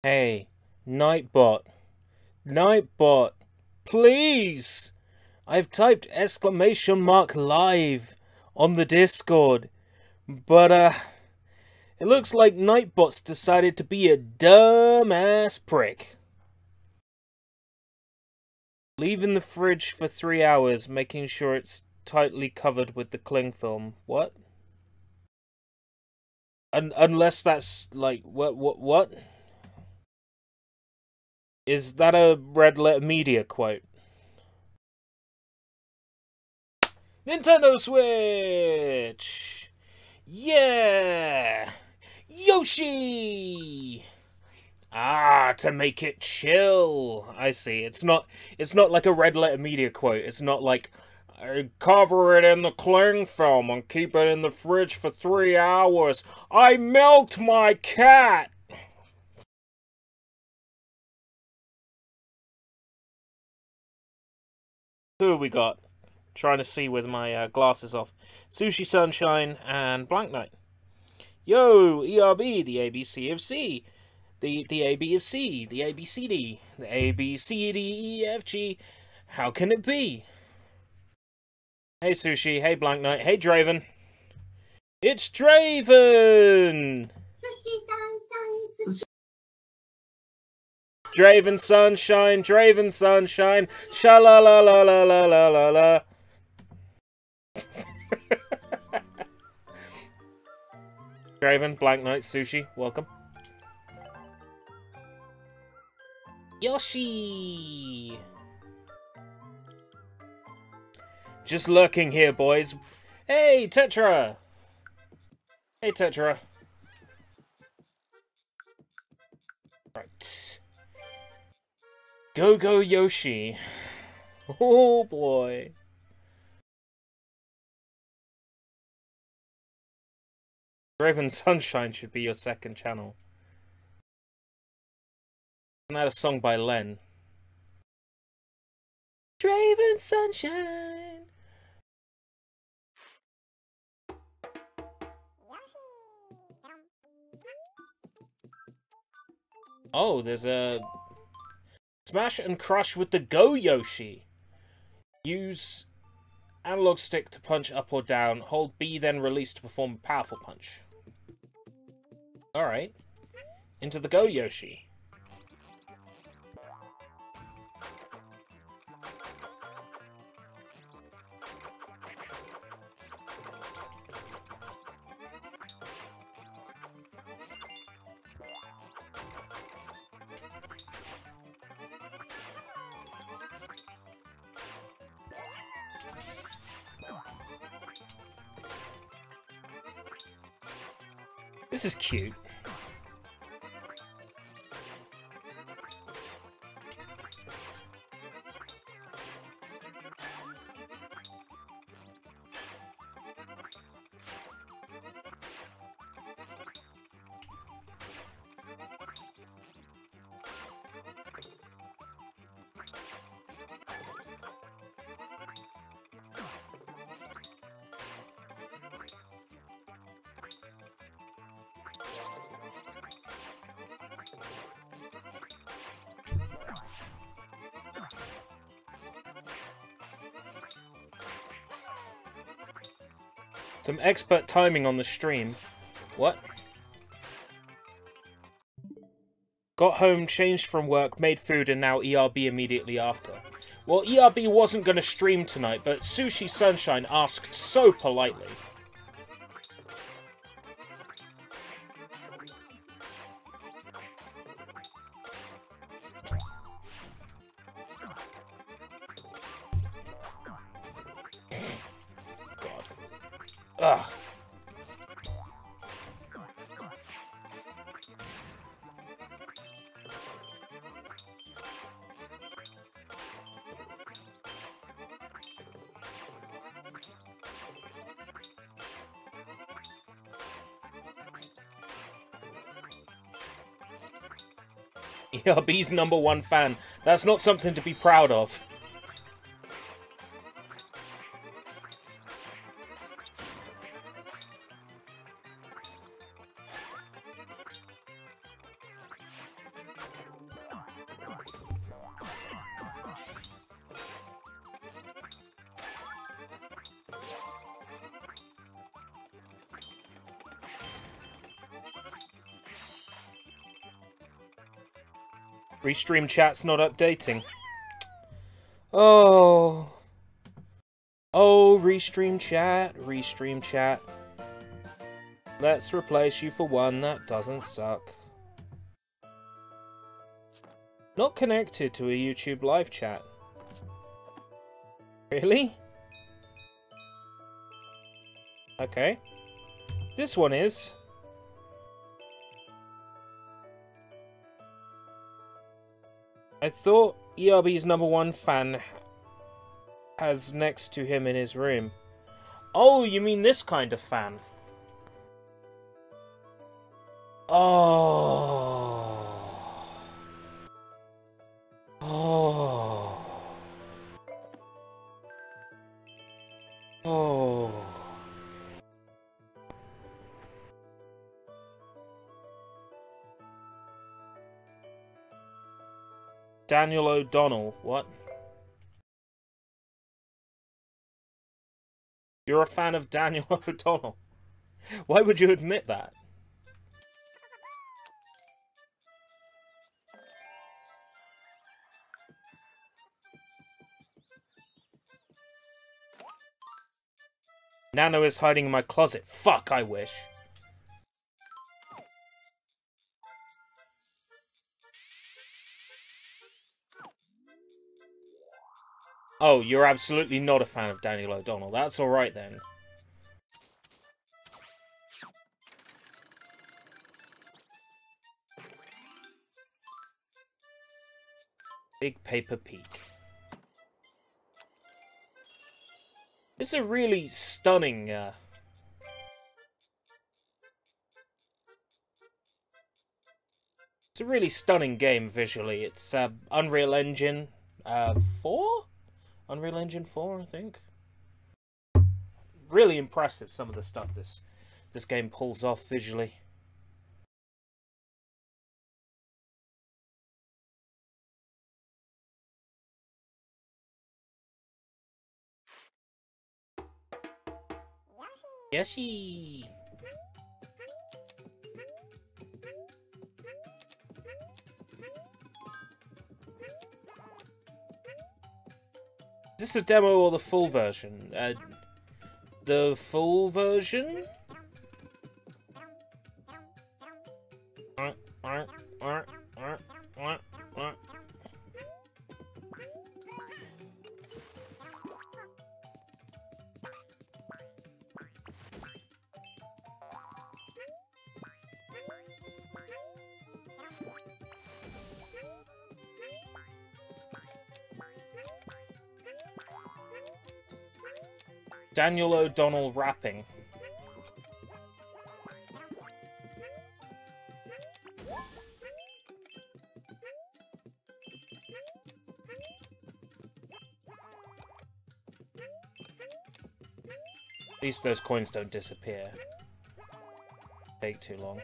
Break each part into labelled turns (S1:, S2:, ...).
S1: Hey, Nightbot. Nightbot. Please! I've typed exclamation mark live on the Discord. But, it looks like Nightbot's decided to be a dumbass prick. Leave in the fridge for 3 hours, making sure it's tightly covered with the cling film. What? Unless that's, like, what? Is that a Red Letter Media quote? Nintendo Switch! Yeah! Yoshi! Ah, to make it chill. I see. It's not like a Red Letter Media quote. It's not like cover it in the cling film and keep it in the fridge for 3 hours. I milked my cat. Who have we got? Trying to see with my glasses off. Sushi Sunshine and Blank Knight. Yo, ERB, the ABC of C. The AB of C, the ABCD, the ABCDEFG. How can it be? Hey Sushi, hey Blank Knight, hey Draven. It's Draven! Draven Sunshine, Draven Sunshine, sha la la la la la la la la. Draven, Blank Knight, Sushi, welcome. Yoshi! Just lurking here, boys. Hey, Tetra! Hey, Tetra. Right. Go Yoshi. Oh, boy. Draven Sunshine should be your second channel. Isn't that a song by Len? Draven Sunshine! Oh, there's a smash and crush with the Go Yoshi. Use analog stick to punch up or down. Hold B, then release to perform a powerful punch. Alright. Into the Go Yoshi. This is cute. Some expert timing on the stream. What? Got home, changed from work, made food, and now ERB immediately after. Well, ERB wasn't going to stream tonight, but Sushi Sunshine asked so politely. God. Ugh. ERB's #1 fan. That's not something to be proud of. Restream chat's not updating. Oh. Oh, Restream chat, Restream chat. Let's replace you for one that doesn't suck. Not connected to a YouTube live chat. Really? Okay. This one is. I thought ERB's #1 fan has next to him in his room. Oh, you mean this kind of fan? Oh. Oh. Oh. Daniel O'Donnell, what? You're a fan of Daniel O'Donnell? Why would you admit that? Nano is hiding in my closet. Fuck, I wish. Oh, you're absolutely not a fan of Daniel O'Donnell. That's alright then. Big Paper Peak. It's a really stunning... It's a really stunning game visually. It's Unreal Engine 4? Unreal Engine 4, I think. Really impressive, some of the stuff this game pulls off visually. Yoshi! Is this a demo or the full version? The full version? Daniel O'Donnell rapping. At least those coins don't disappear. Take too long.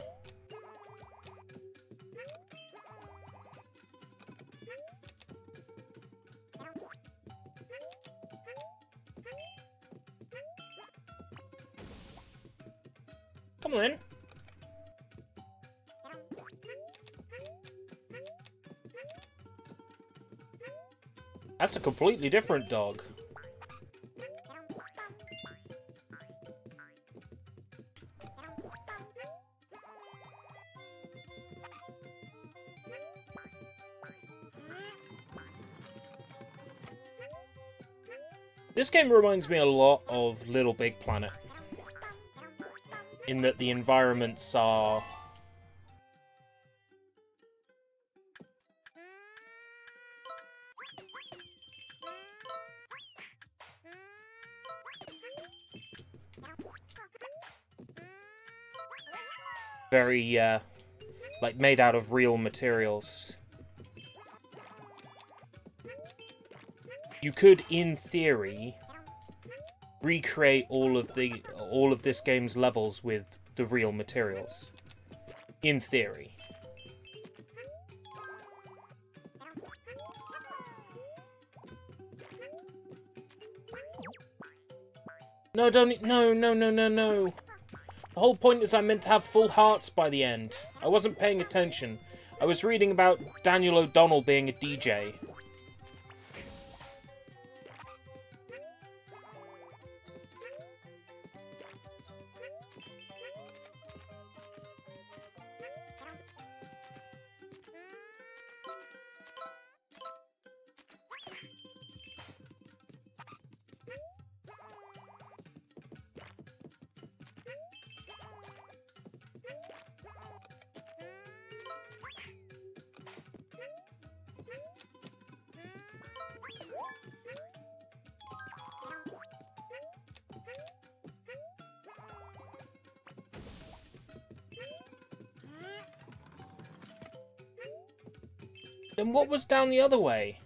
S1: Come on in. That's a completely different dog. This game reminds me a lot of Little Big Planet, in that the environments are very, like, made out of real materials. You could, in theory, recreate all of this game's levels with the real materials. In theory. No, don't... No, no, no, no, no. The whole point is I meant to have full hearts by the end. I wasn't paying attention. I was reading about Daniel O'Donnell being a DJ. Then what was down the other way?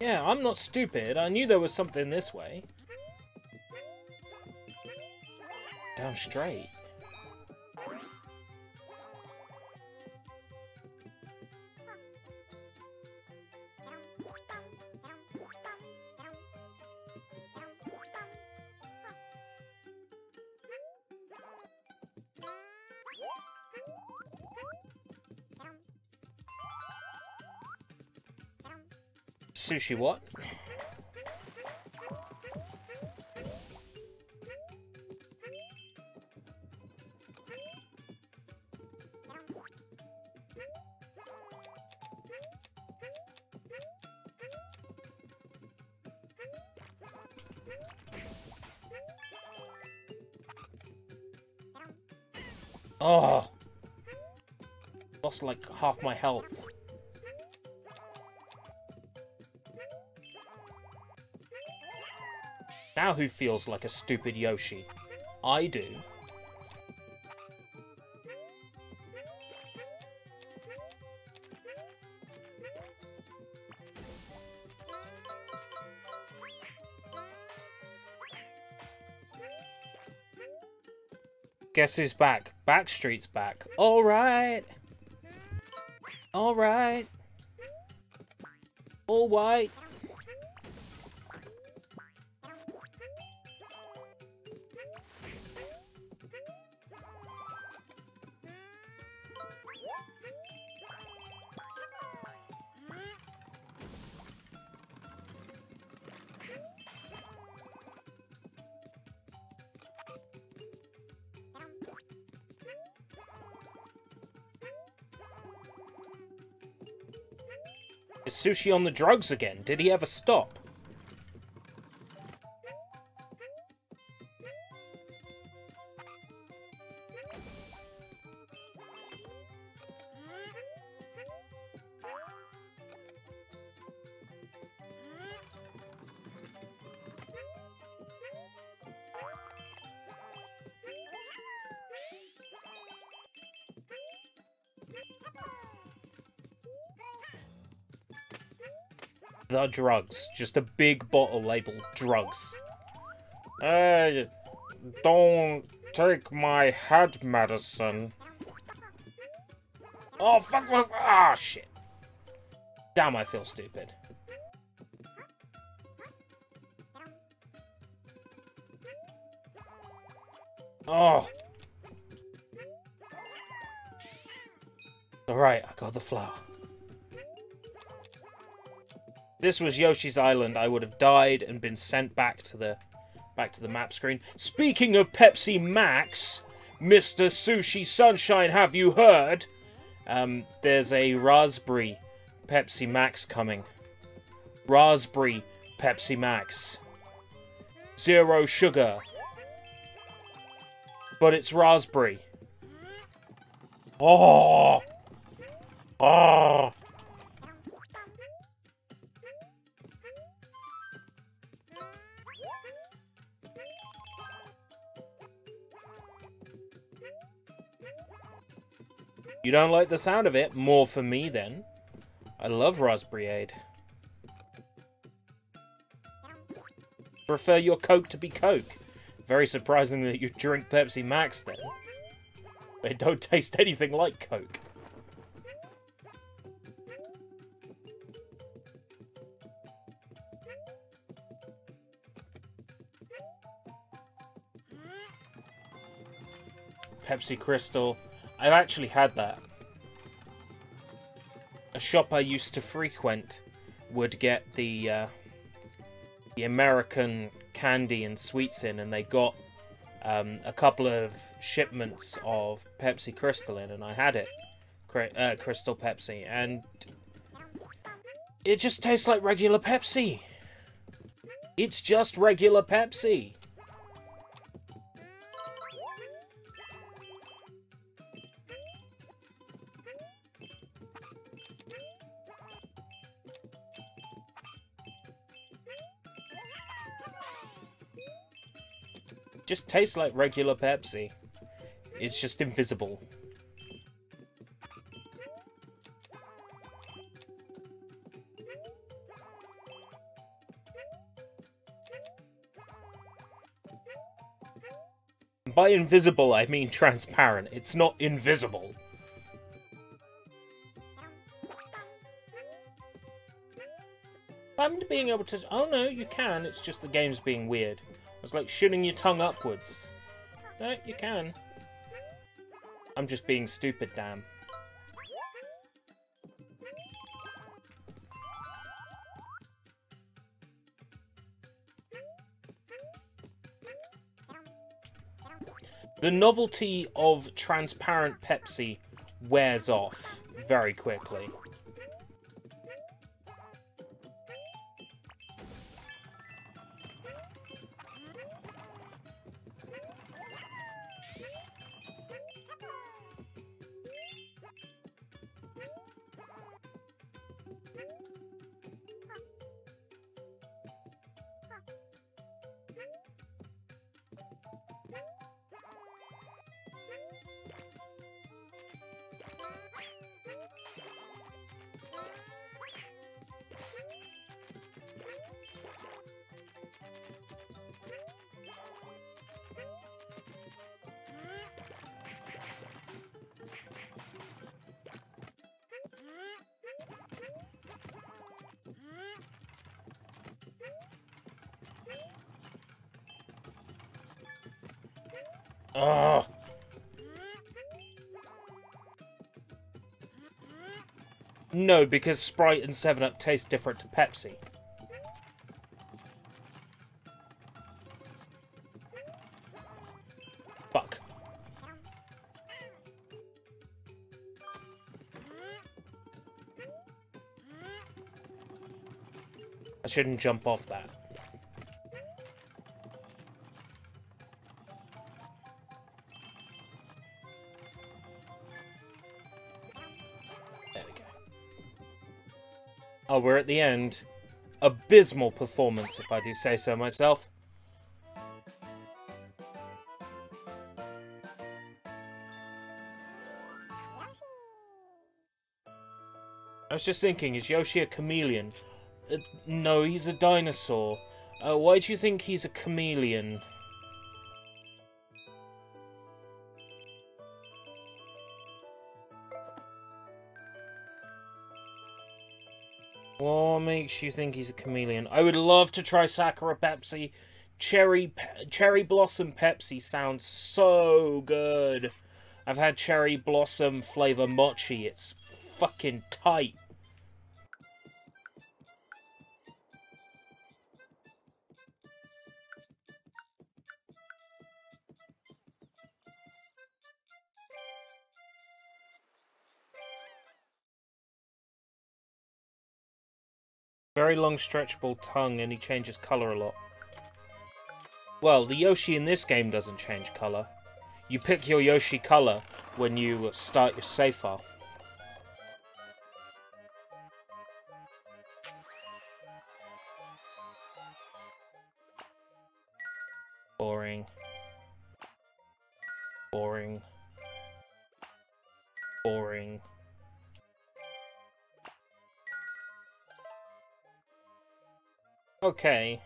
S1: Yeah, I'm not stupid. I knew there was something this way. Damn straight. Sushi what? Oh! Lost like half my health. Now who feels like a stupid Yoshi? I do. Guess who's back? Backstreet's back. Alright. Alright. All white. Is Sushi on the drugs again? Did he ever stop? The drugs. Just a big bottle labeled drugs. Hey, don't take my head medicine. Oh, fuck. Ah, shit. Damn, I feel stupid. Oh. Alright, I got the flower. This was Yoshi's Island, I would have died and been sent back to the map screen. Speaking of Pepsi Max, Mr. Sushi Sunshine, have you heard? There's a raspberry Pepsi Max coming. Raspberry Pepsi Max. 0 sugar. But it's raspberry. Oh! Oh! You don't like the sound of it? More for me, then. I love Raspberry-Aid. Prefer your Coke to be Coke. Very surprising that you drink Pepsi Max, then. They don't taste anything like Coke. Pepsi Crystal. I've actually had that. A shop I used to frequent would get the American candy and sweets in, and they got a couple of shipments of Pepsi Crystal in, and I had it. Crystal Pepsi, and it just tastes like regular Pepsi. It's just regular Pepsi. Just tastes like regular Pepsi. It's just invisible. By invisible, I mean transparent. It's not invisible. I'm being able to... Oh no, you can. It's just the game's being weird. It's like shooting your tongue upwards. No, you can. I'm just being stupid, damn. The novelty of transparent Pepsi wears off very quickly. Ugh. No, because Sprite and 7-Up taste different to Pepsi. Fuck. I shouldn't jump off that. Oh, we're at the end. Abysmal performance, if I do say so myself. I was just thinking, is Yoshi a chameleon? No, he's a dinosaur. Why do you think he's a chameleon? What makes you think he's a chameleon? I would love to try Sakura Pepsi. Cherry Blossom Pepsi sounds so good. I've had Cherry Blossom flavor mochi. It's fucking tight. Very long stretchable tongue, and he changes colour a lot. Well, the Yoshi in this game doesn't change colour. You pick your Yoshi colour when you start your save file. Boring. Boring. Boring. Okay.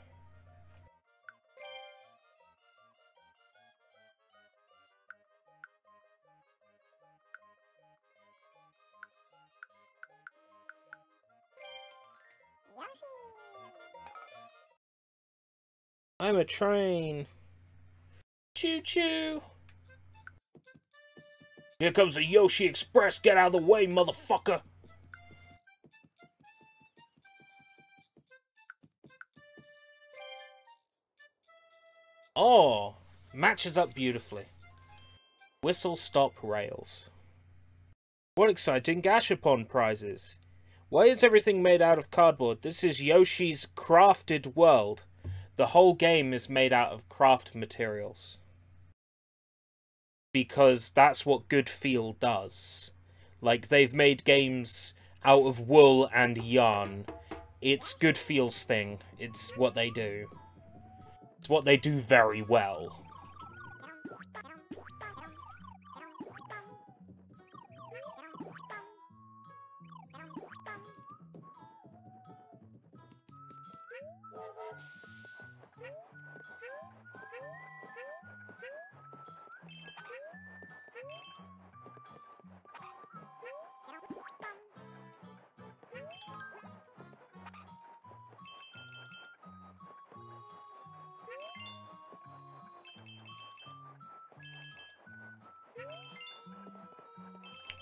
S1: I'm a train. Choo-choo. Here comes the Yoshi Express. Get out of the way, motherfucker. Oh, matches up beautifully. Whistle stop rails. What exciting Gashapon prizes. Why is everything made out of cardboard? This is Yoshi's crafted world. The whole game is made out of craft materials. Because that's what Good Feel does. Like, they've made games out of wool and yarn. It's Good Feel's thing. It's what they do. It's what they do very well.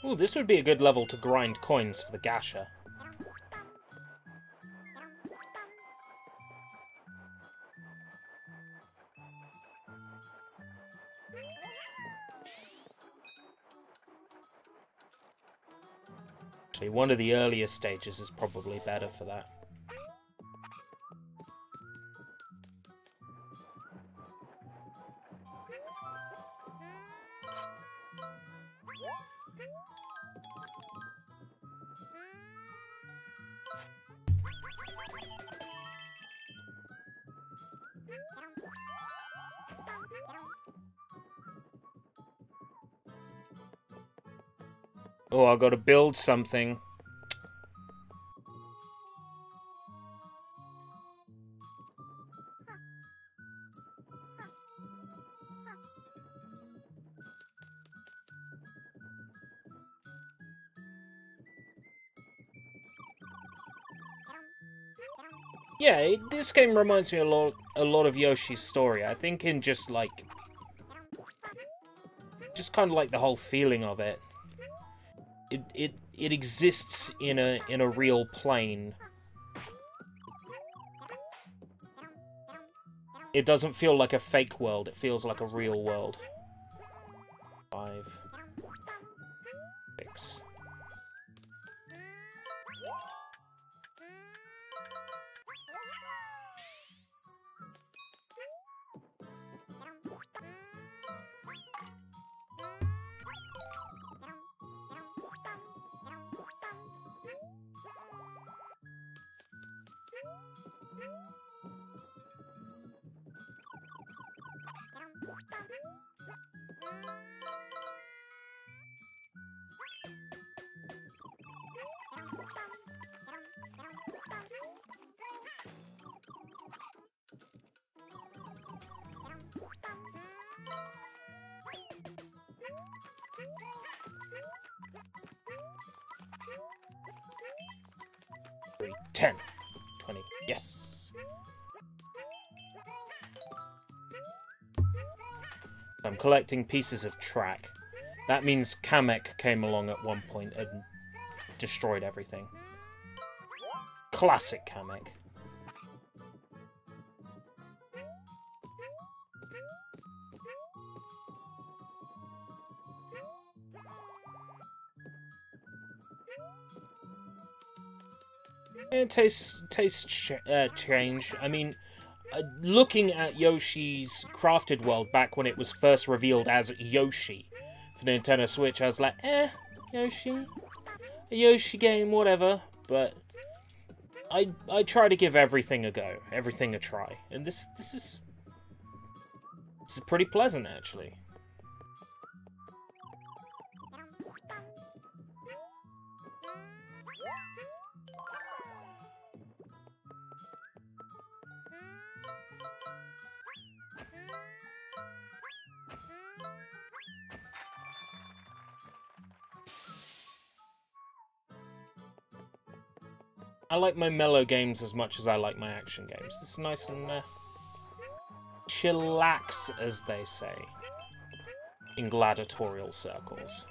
S1: Ooh, this would be a good level to grind coins for the Gasha. Actually, one of the earlier stages is probably better for that. Oh, I gotta build something. Yeah, this game reminds me a lot of Yoshi's Story. I think in just kind of like the whole feeling of it. It exists in a real plane. It doesn't feel like a fake world. It feels like a real world. 5, 6. Three, 10, 20, yes. I'm collecting pieces of track. That means Kamek came along at one point and destroyed everything. Classic Kamek. Taste change. I mean, looking at Yoshi's Crafted World back when it was first revealed as Yoshi for the Nintendo Switch, I was like, Yoshi, a Yoshi game, whatever. But I try to give everything a go, everything a try, and this is pretty pleasant actually. I like my mellow games as much as I like my action games. This is nice and chillax, as they say in gladiatorial circles.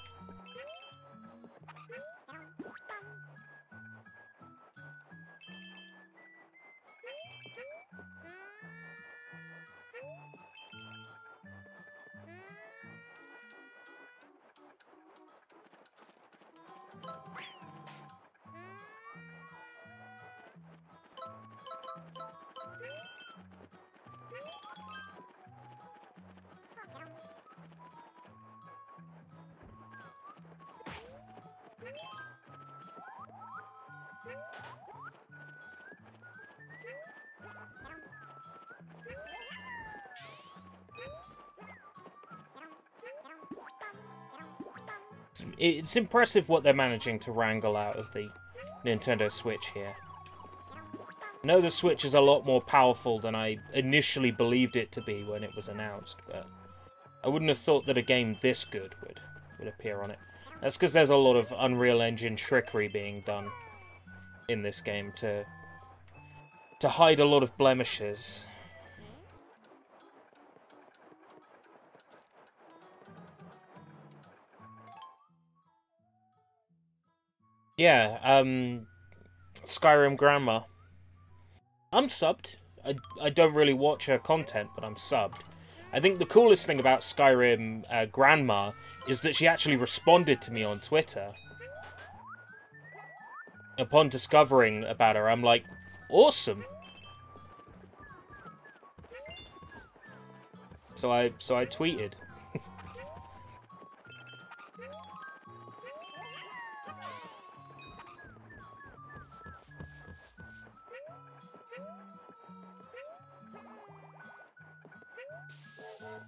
S1: It's impressive what they're managing to wrangle out of the Nintendo Switch here. I know the Switch is a lot more powerful than I initially believed it to be when it was announced, but I wouldn't have thought that a game this good would appear on it. That's because there's a lot of Unreal Engine trickery being done in this game to hide a lot of blemishes. Yeah, Skyrim Grandma. I'm subbed. I don't really watch her content, but I'm subbed. I think the coolest thing about Skyrim Grandma is that she actually responded to me on Twitter. Upon discovering about her, I'm like, awesome. So I tweeted.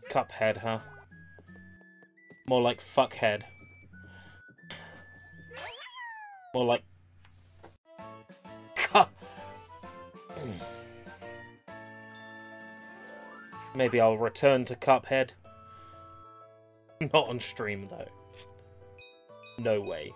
S1: Cuphead, huh? More like fuckhead. More like... Maybe I'll return to Cuphead. Not on stream, though. No way.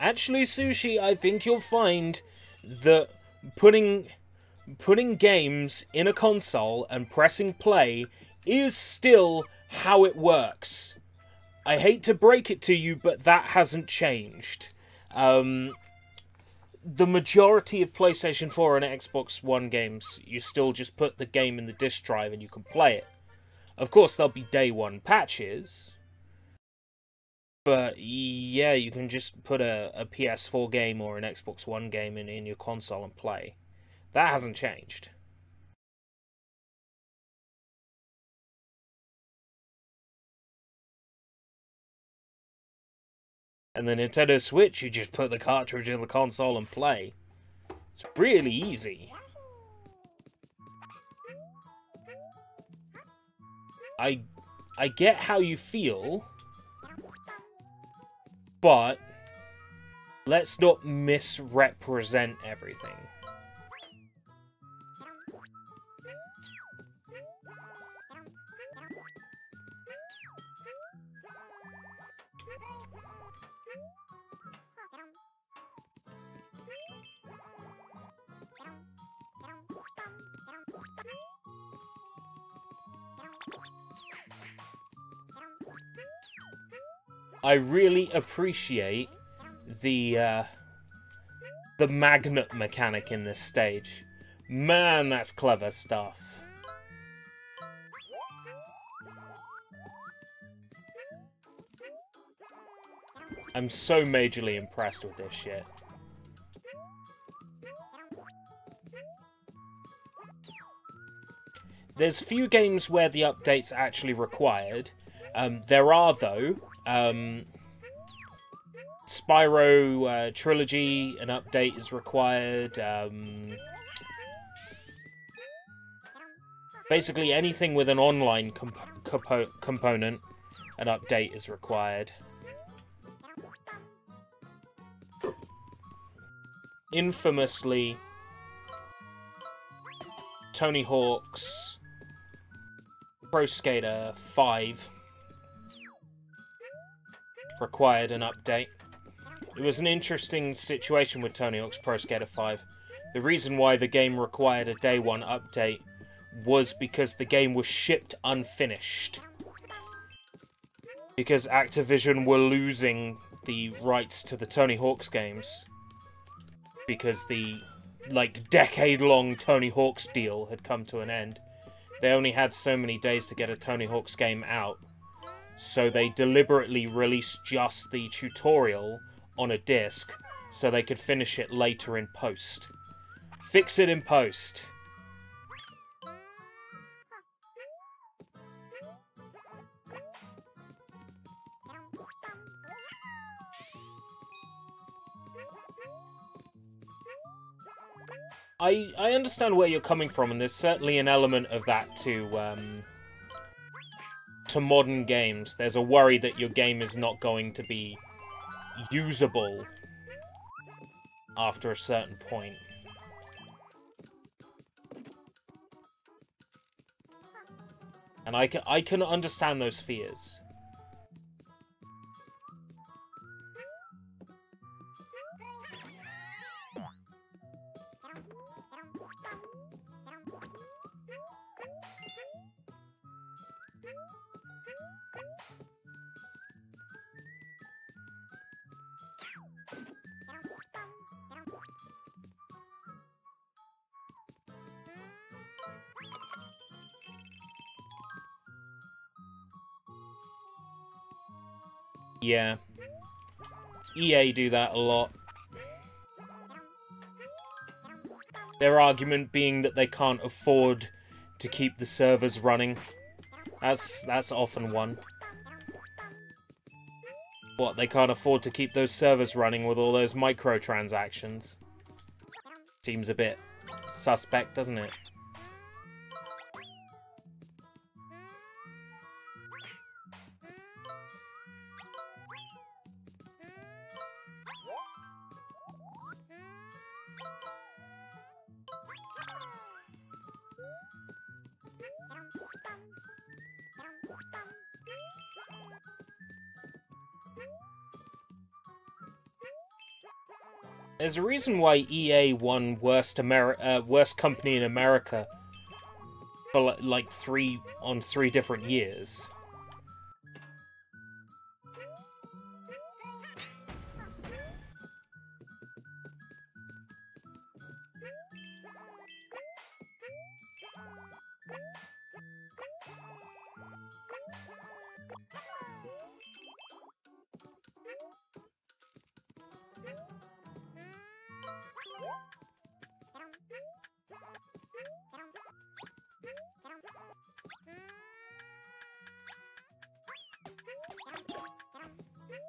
S1: Actually, Sushi, I think you'll find that putting games in a console and pressing play is still how it works. I hate to break it to you, but that hasn't changed. The majority of PlayStation 4 and Xbox One games, you still just put the game in the disc drive and you can play it. Of course, there'll be day one patches. But yeah, you can just put a PS4 game or an Xbox One game in your console and play. That hasn't changed. And the Nintendo Switch, you just put the cartridge in the console and play. It's really easy. I get how you feel, but let's not misrepresent everything. I really appreciate the magnet mechanic in this stage. Man, that's clever stuff. I'm so majorly impressed with this shit. There's few games where the update's actually required. There are, though. Spyro Trilogy, an update is required. Basically anything with an online component, an update is required. Infamously, Tony Hawk's Pro Skater 5 required an update. It was an interesting situation with Tony Hawk's Pro Skater 5. The reason why the game required a day one update was because the game was shipped unfinished. Because Activision were losing the rights to the Tony Hawk's games. Because the, like, decade-long Tony Hawk's deal had come to an end. They only had so many days to get a Tony Hawk's game out. So they deliberately released just the tutorial on a disc so they could finish it later in post. Fix it in post. I understand where you're coming from, and there's certainly an element of that to modern games. There's a worry that your game is not going to be usable after a certain point. And I can understand those fears. Yeah. EA do that a lot. Their argument being that they can't afford to keep the servers running. That's often one. What, they can't afford to keep those servers running with all those microtransactions? Seems a bit suspect, doesn't it? There's a reason why EA won worst company in America for like 3 different years.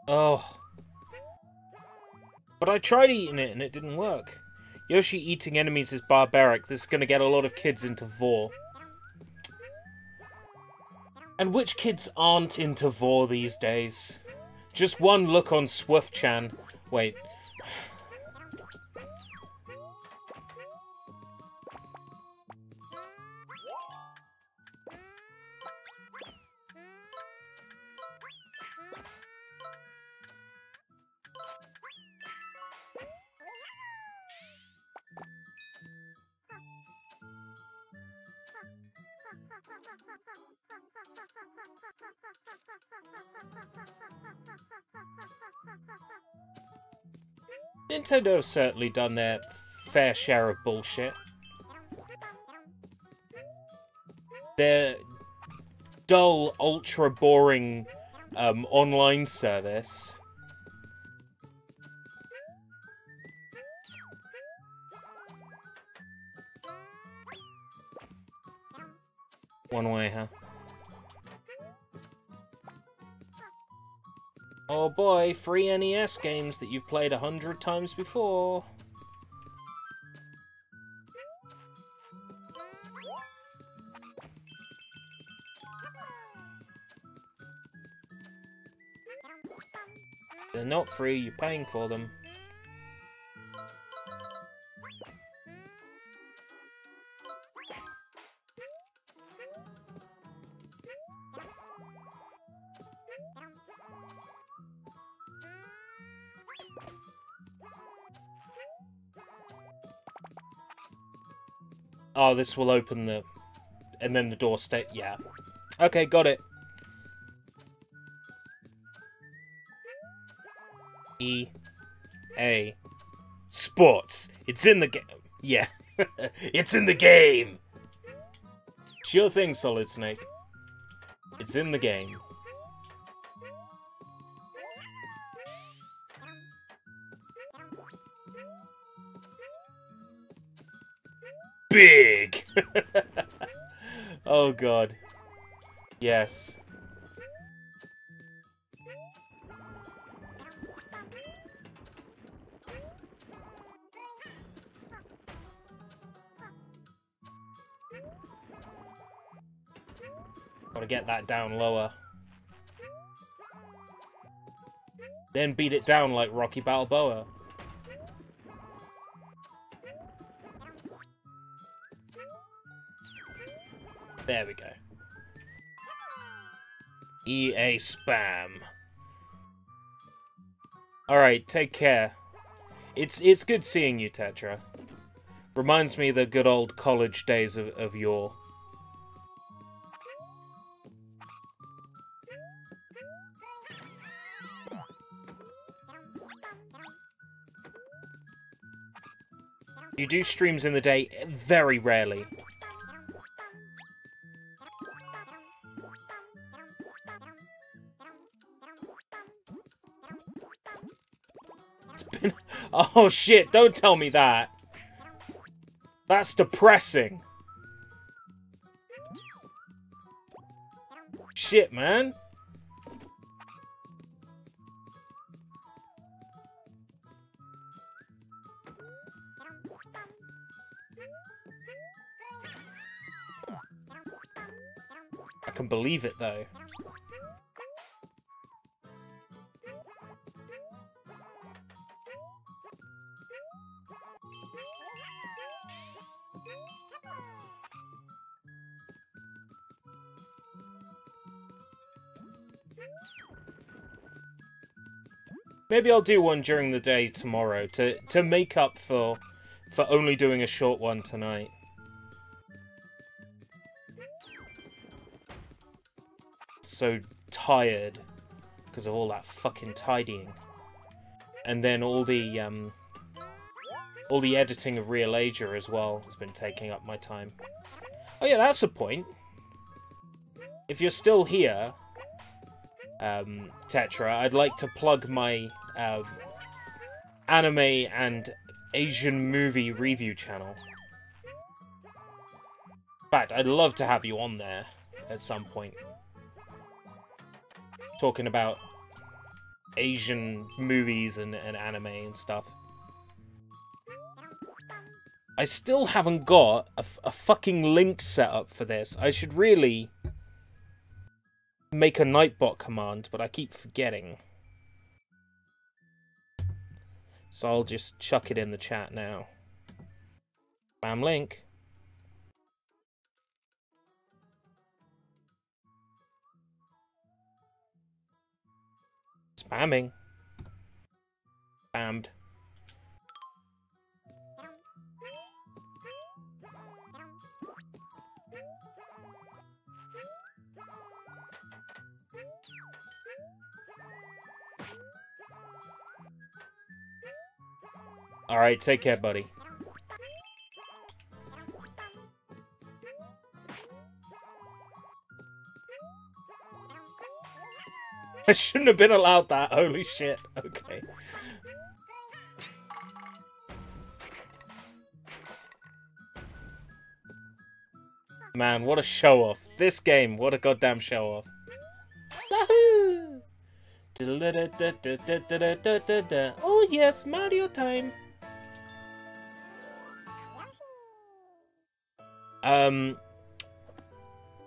S1: Oh. But I tried eating it and it didn't work. Yoshi eating enemies is barbaric. This is going to get a lot of kids into Vor. And which kids aren't into Vor these days? Just one look on Swift-chan. Wait. Nintendo's certainly done their fair share of bullshit. Their dull, ultra-boring online service. One way, huh? Oh boy, free NES games that you've played 100 times before. They're not free, you're paying for them. Oh, this will open the... and then the door stay... yeah. Okay, got it. EA Sports. It's in the game. Yeah. It's in the game. Sure thing, Solid Snake. It's in the game. Big! Oh god. Yes. Gotta get that down lower. Then beat it down like Rocky Balboa. There we go. EA spam. Alright, take care. It's good seeing you, Tetra. Reminds me of the good old college days of yore. You do streams in the day very rarely. It's been... Oh shit, don't tell me that. That's depressing. Shit, man. I can believe it, though. Maybe I'll do one during the day tomorrow to make up for only doing a short one tonight. So tired because of all that fucking tidying, and then all the editing of Real Asia as well has been taking up my time. Oh yeah, that's a point. If you're still here, Tetra, I'd like to plug my anime and Asian movie review channel. In fact, I'd love to have you on there at some point. Talking about Asian movies and anime and stuff. I still haven't got a fucking link set up for this. I should really make a Nightbot command, but I keep forgetting. So I'll just chuck it in the chat now. Spam link. Spamming. Spammed. Alright, take care, buddy. I shouldn't have been allowed that, holy shit. Okay. Man, what a show-off. This game, what a goddamn show-off. Oh yes, Mario time.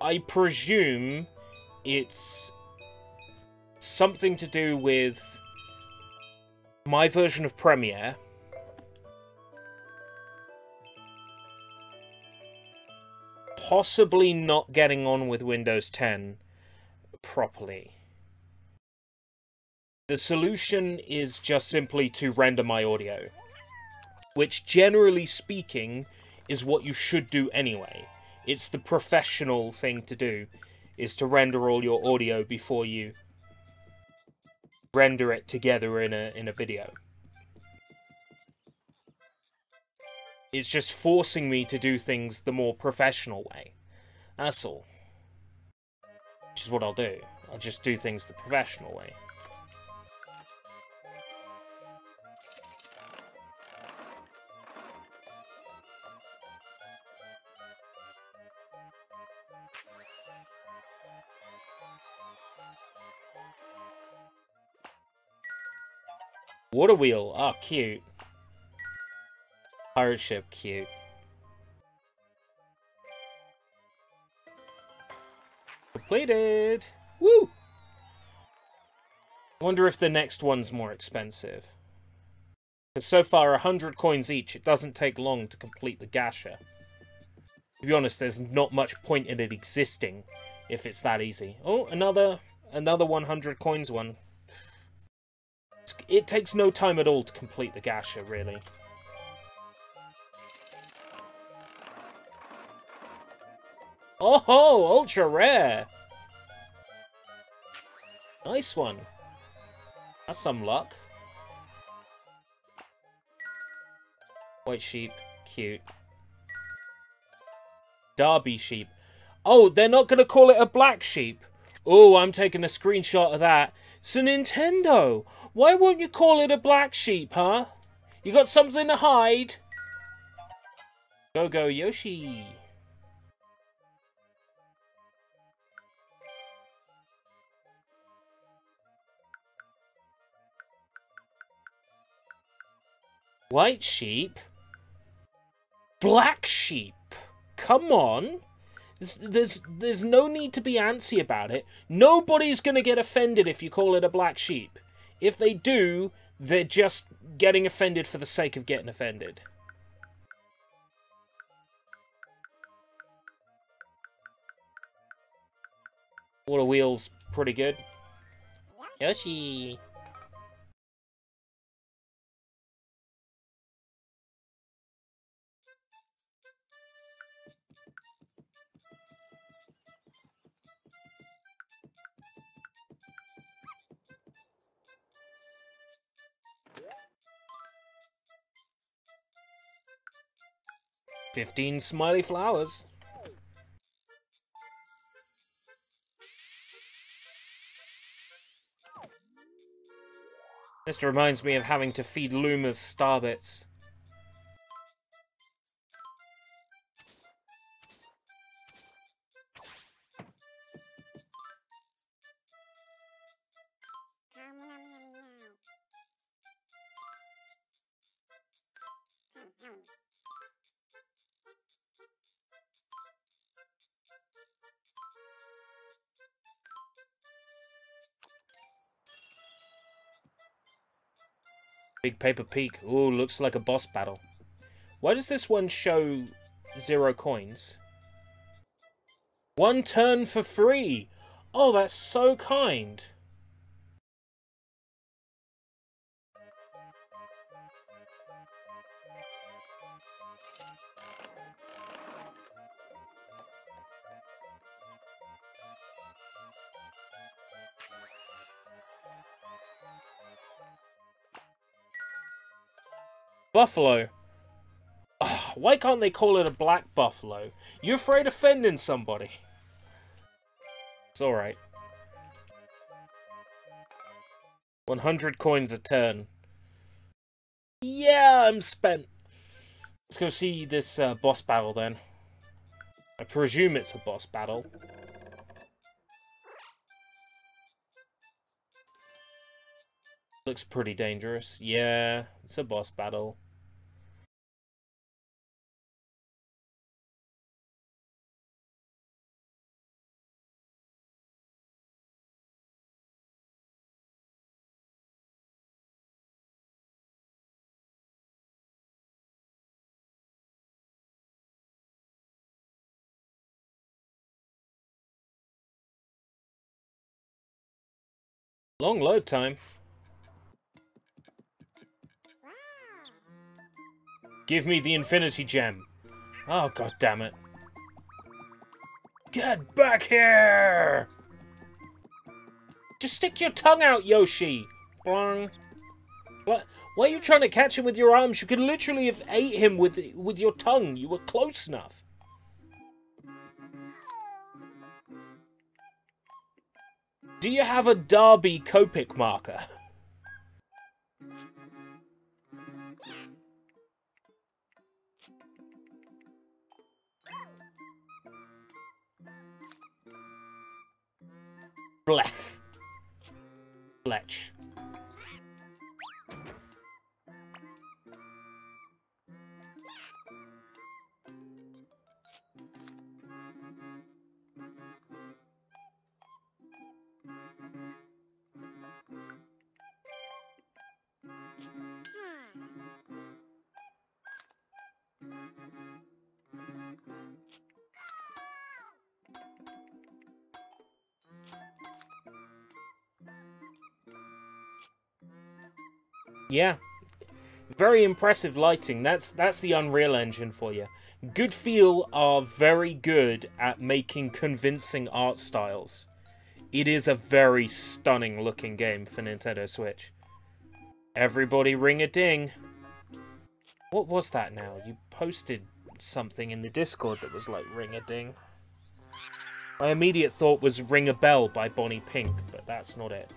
S1: I presume it's something to do with my version of Premiere. Possibly not getting on with Windows 10 properly. The solution is just simply to render my audio, which generally speaking is what you should do anyway. It's the professional thing to do, is to render all your audio before you render it together in a video. It's just forcing me to do things the more professional way. That's all. Which is what I'll do. I'll just do things the professional way. Water wheel. Oh, cute. Pirate ship. Cute. Completed. Woo! Wonder if the next one's more expensive. Because so far, 100 coins each. It doesn't take long to complete the gacha. To be honest, there's not much point in it existing if it's that easy. Oh, another 100 coins one. It takes no time at all to complete the gacha, really. Oh ho! Ultra rare! Nice one. That's some luck. White sheep. Cute. Derby sheep. Oh, they're not going to call it a black sheep. Oh, I'm taking a screenshot of that. It's a Nintendo. Why won't you call it a black sheep, huh? You got something to hide? Go, go, Yoshi. White sheep? Black sheep? Come on. There's no need to be antsy about it. Nobody's going to get offended if you call it a black sheep. If they do, they're just getting offended for the sake of getting offended. Water wheel's pretty good. Yoshi. $15 smiley flowers. This reminds me of having to feed Luma's starbits. Big Paper Peak. Ooh, looks like a boss battle. Why does this one show 0 coins? 1 turn for free! Oh, that's so kind. Buffalo. Ugh, why can't they call it a black buffalo? You afraid of offending somebody? It's alright. 100 coins a turn. Yeah, I'm spent. Let's go see this boss battle then. I presume it's a boss battle. Looks pretty dangerous. Yeah, it's a boss battle. Long load time. Give me the Infinity Gem. Oh, god damn it. Get back here! Just stick your tongue out, Yoshi! Blong. What? Why are you trying to catch him with your arms? You could literally have ate him with your tongue. You were close enough. Do you have a Derby Copic marker? Blech. Blech. Yeah. Very impressive lighting. That's the Unreal Engine for you. Good Feel are very good at making convincing art styles. It is a very stunning looking game for Nintendo Switch. Everybody ring a ding. What was that now? You posted something in the Discord that was like ring a ding. My immediate thought was Ring a Bell by Bonnie Pink, but that's not it.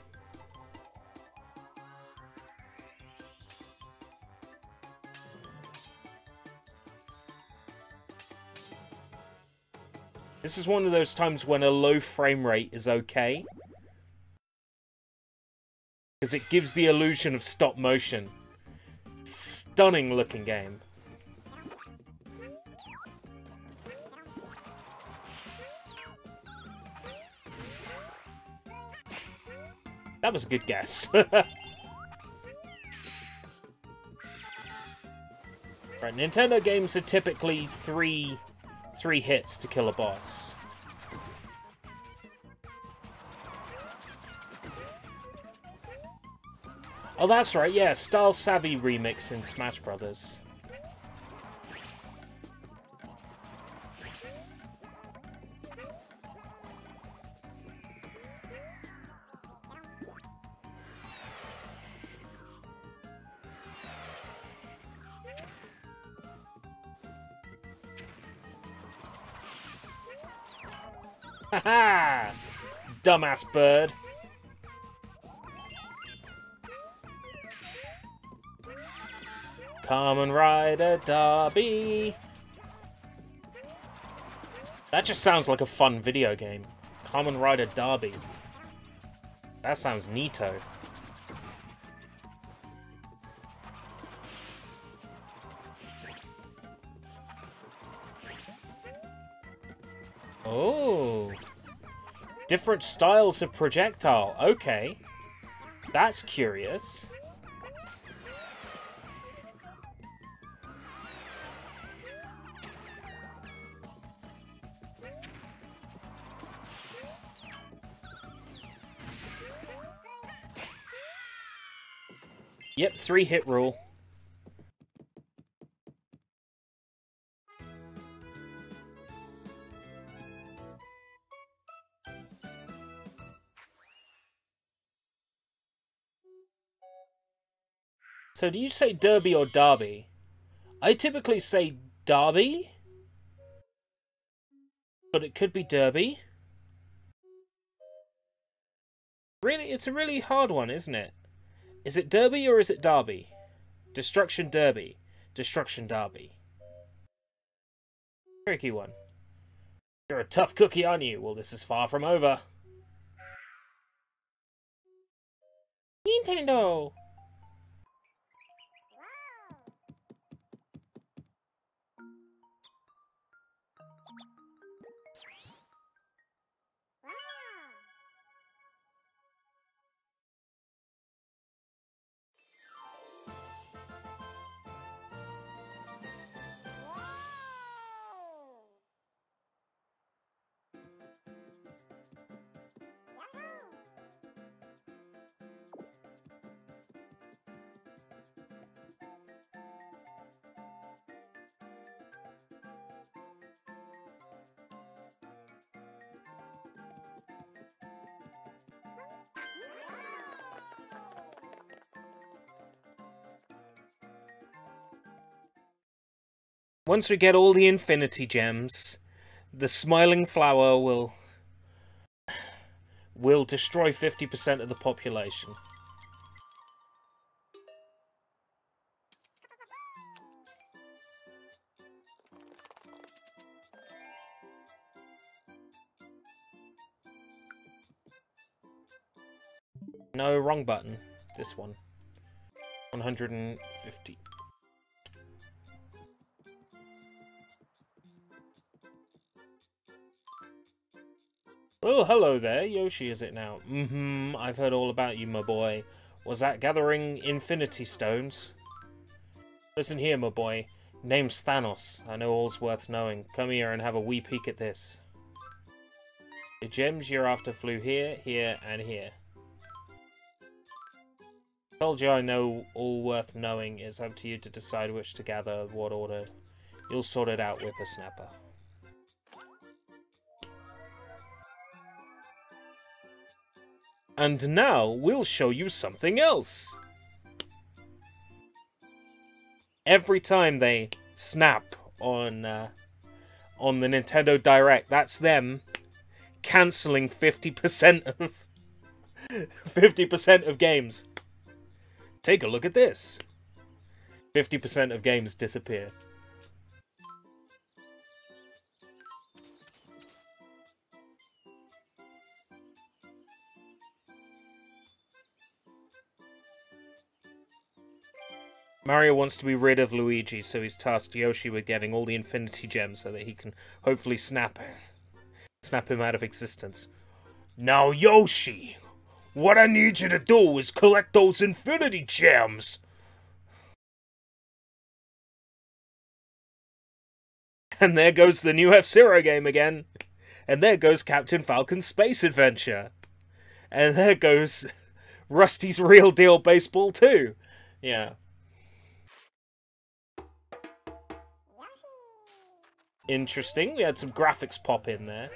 S1: This is one of those times when a low frame rate is okay. Because it gives the illusion of stop motion. Stunning looking game. That was a good guess. Right, Nintendo games are typically three hits to kill a boss. Oh, that's right, yeah, Style Savvy remix in Smash Brothers. Haha! Dumbass bird. Kamen Rider Derby. That just sounds like a fun video game. Kamen Rider Derby. That sounds neato. Oh. Different styles of projectile. Okay. That's curious. Yep, 3-hit rule. So do you say Derby or Derby? I typically say Derby, but it could be Derby. Really, it's a really hard one, isn't it? Is it Derby or is it Derby? Destruction Derby. Destruction Derby. Tricky one. You're a tough cookie, aren't you? Well, this is far from over. Nintendo! Once we get all the infinity gems, the smiling flower will destroy 50% of the population. No, wrong button. This one. 150. Oh, hello there. Yoshi is it now? I've heard all about you, my boy. Was that gathering infinity stones? Listen here, my boy. Name's Thanos. I know all's worth knowing. Come here and have a wee peek at this. The gems you're after flew here, here, and here. Told you I know all worth knowing. It's up to you to decide which to gather, what order. You'll sort it out, whippersnapper. And now, we'll show you something else. Every time they snap on the Nintendo Direct, that's them cancelling 50% of 50% of games. Take a look at this. 50% of games disappear. Mario wants to be rid of Luigi, so he's tasked Yoshi with getting all the infinity gems so that he can hopefully snap him out of existence. Now, Yoshi, what I need you to do is collect those infinity gems. And there goes the new F-Zero game again. And there goes Captain Falcon's Space Adventure. And there goes Rusty's Real Deal Baseball 2. Yeah. Interesting. We had some graphics pop in there.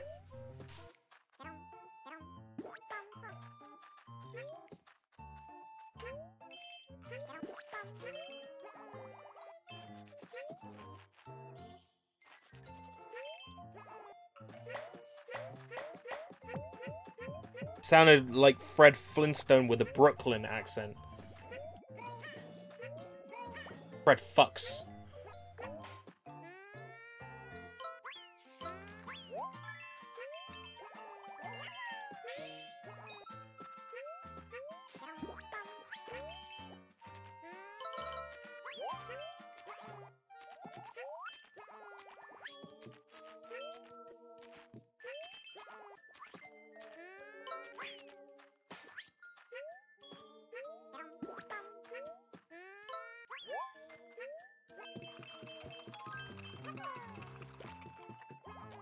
S1: Sounded like Fred Flintstone with a Brooklyn accent. Fred fucks.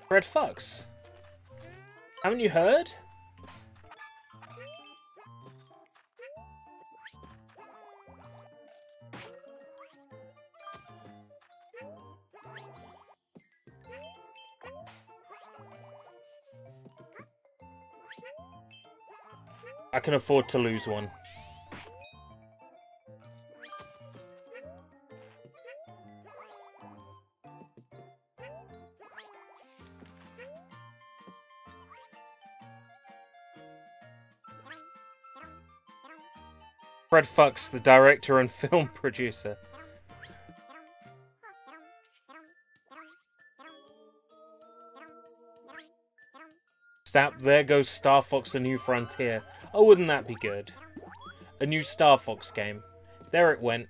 S1: Fred fucks. Haven't you heard? I can afford to lose one. Fred fucks, the director and film producer. Snap, there goes Star Fox: A New Frontier. Oh, wouldn't that be good? A new Star Fox game. There it went.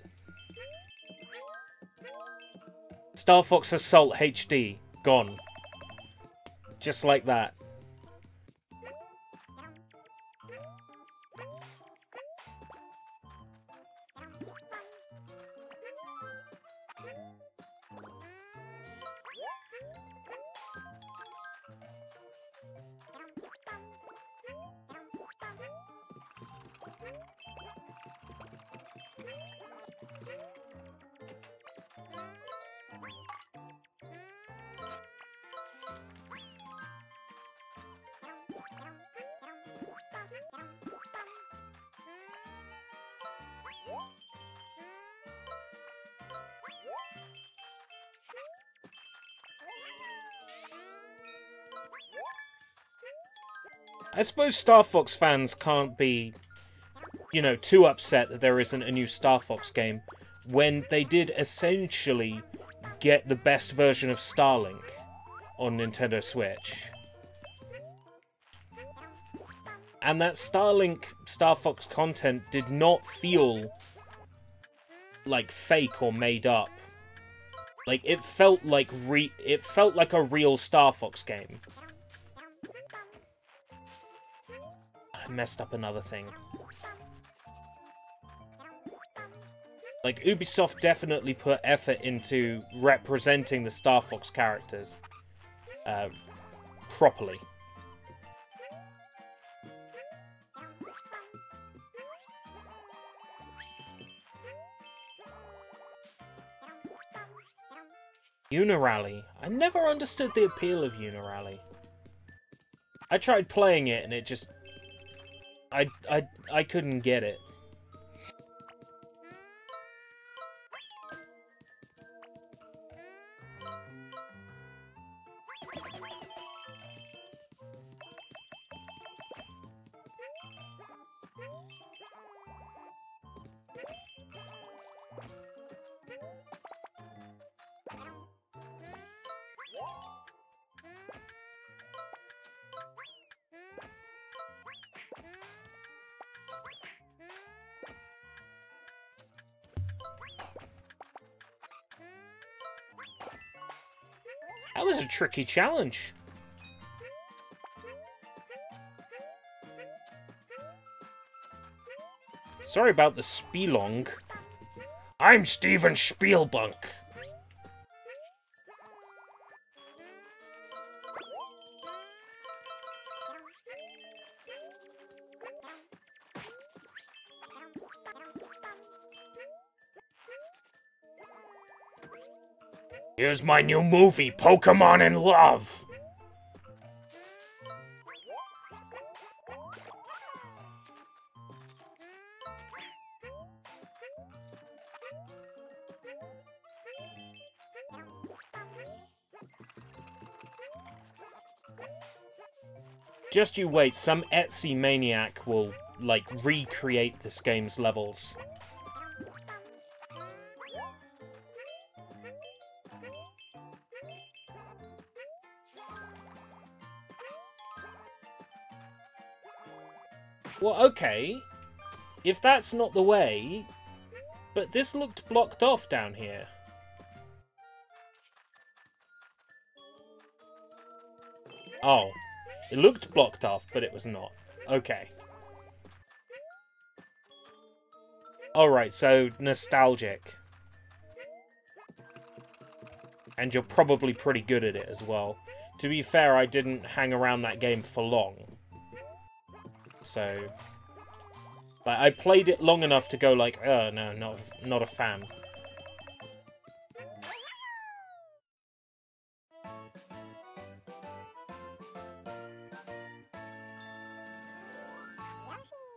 S1: Star Fox Assault HD. Gone. Just like that. I suppose Star Fox fans can't be, you know, too upset that there isn't a new Star Fox game when they did essentially get the best version of Starlink on Nintendo Switch. And that Starlink Star Fox content did not feel like fake or made up. Like, it felt like a real Star Fox game. I messed up another thing. Like, Ubisoft definitely put effort into representing the Star Fox characters properly. Unirally. I never understood the appeal of Unirally. I tried playing it and it just... I couldn't get it. That was a tricky challenge. Sorry about the Spielong. I'm Steven Spielbunk. Here's my new movie, Pokemon in Love! Just you wait, some Etsy maniac will, like, recreate this game's levels. Well, okay, if that's not the way, but this looked blocked off down here. Oh, it looked blocked off, but it was not. Okay. Alright, so nostalgic. And you're probably pretty good at it as well. To be fair, I didn't hang around that game for long. So, like, I played it long enough to go like, oh no, not a fan.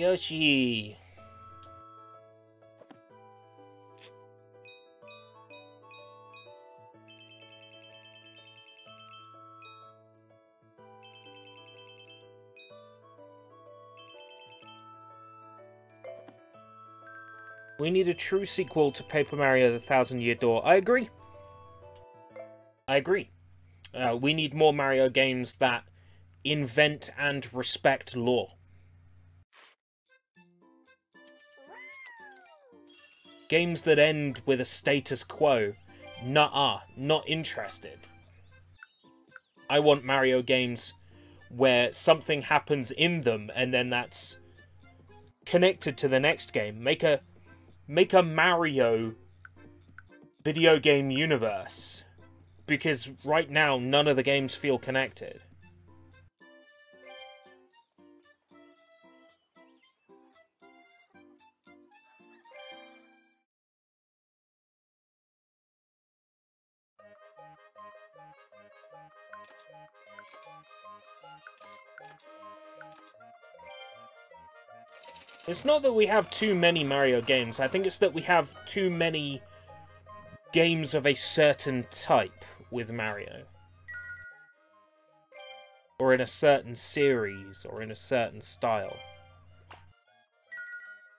S1: Yoshi! We need a true sequel to Paper Mario: The Thousand-Year Door. I agree. I agree. We need more Mario games that invent and respect lore. Games that end with a status quo. Nuh-uh, not interested. I want Mario games where something happens in them and then that's connected to the next game. Make a Mario video game universe. Because right now, none of the games feel connected. It's not that we have too many Mario games, I think it's that we have too many games of a certain type with Mario. or in a certain series, or in a certain style.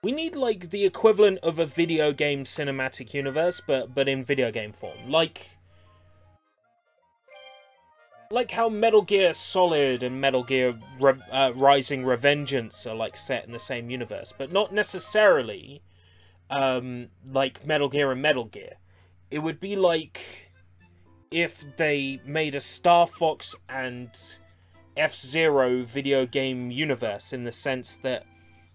S1: We need, like, the equivalent of a video game cinematic universe, but in video game form. Like how Metal Gear Solid and Metal Gear Rising Revengeance are, like, set in the same universe. But not necessarily, like Metal Gear and Metal Gear. It would be like if they made a Star Fox and F-Zero video game universe, in the sense that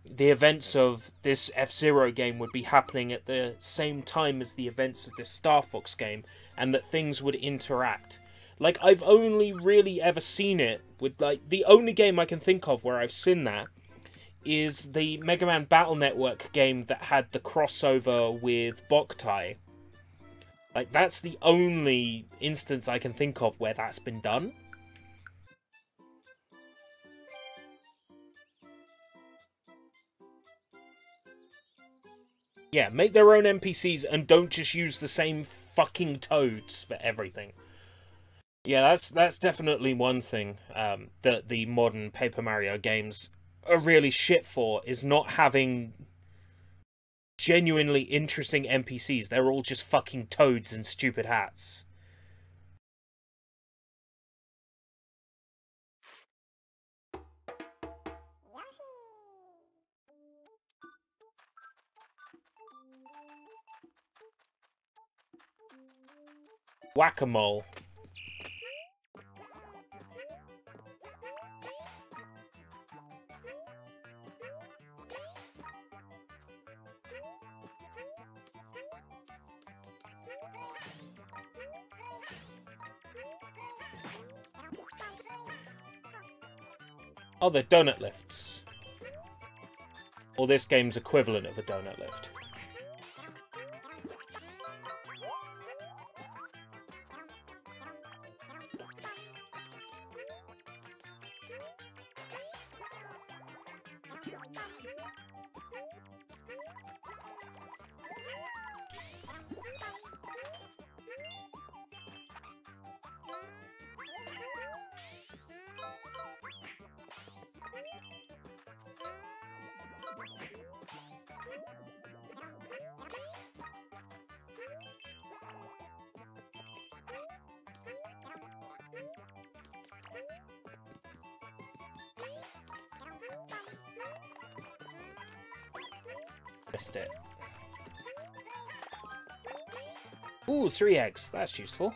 S1: the events of this F-Zero game would be happening at the same time as the events of this Star Fox game, and that things would interact. Like, I've only really ever seen it with, like, the only game I can think of where I've seen that is the Mega Man Battle Network game that had the crossover with Boktai. Like, that's the only instance I can think of where that's been done. Yeah, make their own NPCs and don't just use the same fucking toads for everything. Yeah, that's definitely one thing that the modern Paper Mario games are really shit for, is not having genuinely interesting NPCs. They're all just fucking toads and stupid hats. Whack-a-mole. Oh, they're donut lifts. Or this game's equivalent of a donut lift. Missed it. Ooh, 3 eggs. That's useful.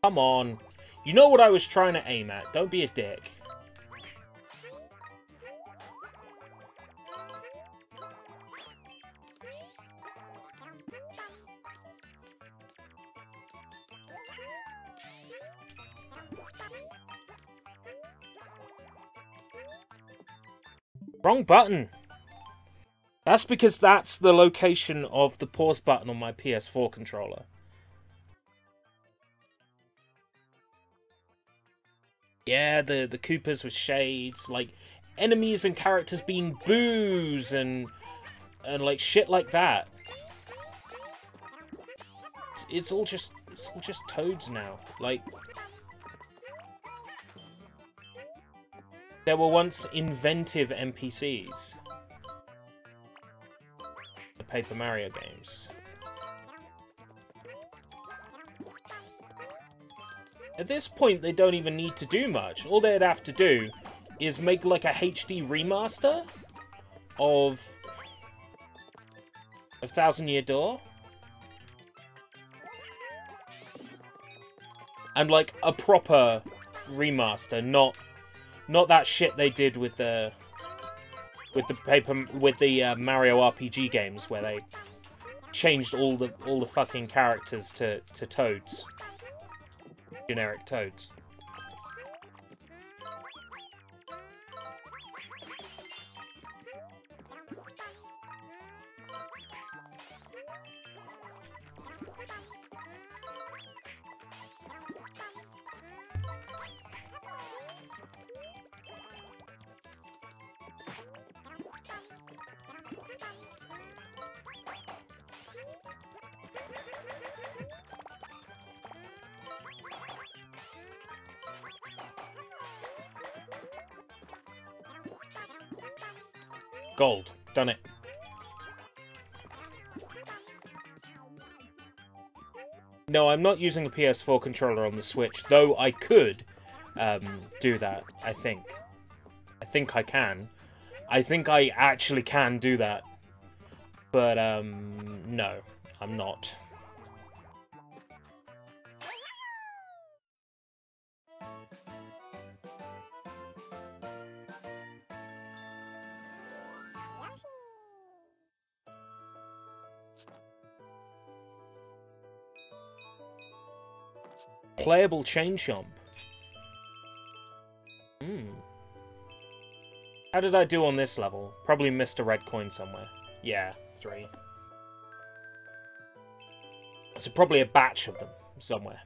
S1: Come on. You know what I was trying to aim at. Don't be a dick. Wrong button. That's because that's the location of the pause button on my PS4 controller. Yeah, the Koopas with shades, like enemies and characters being boos and like shit like that. It's all just toads now. Like, there were once inventive NPCs. The Paper Mario games. At this point, they don't even need to do much. All they'd have to do is make, like, a HD remaster of Thousand Year Door. And, like, a proper remaster, not that shit they did with the Mario RPG games, where they changed all the fucking characters to toads. Generic toads. Gold. Done it. No, I'm not using a PS4 controller on the Switch, though I could do that, I think. I think I can. I think I actually can do that. But, no, I'm not. Playable chain chomp. How did I do on this level? Probably missed a red coin somewhere. Yeah, 3. So probably a batch of them somewhere.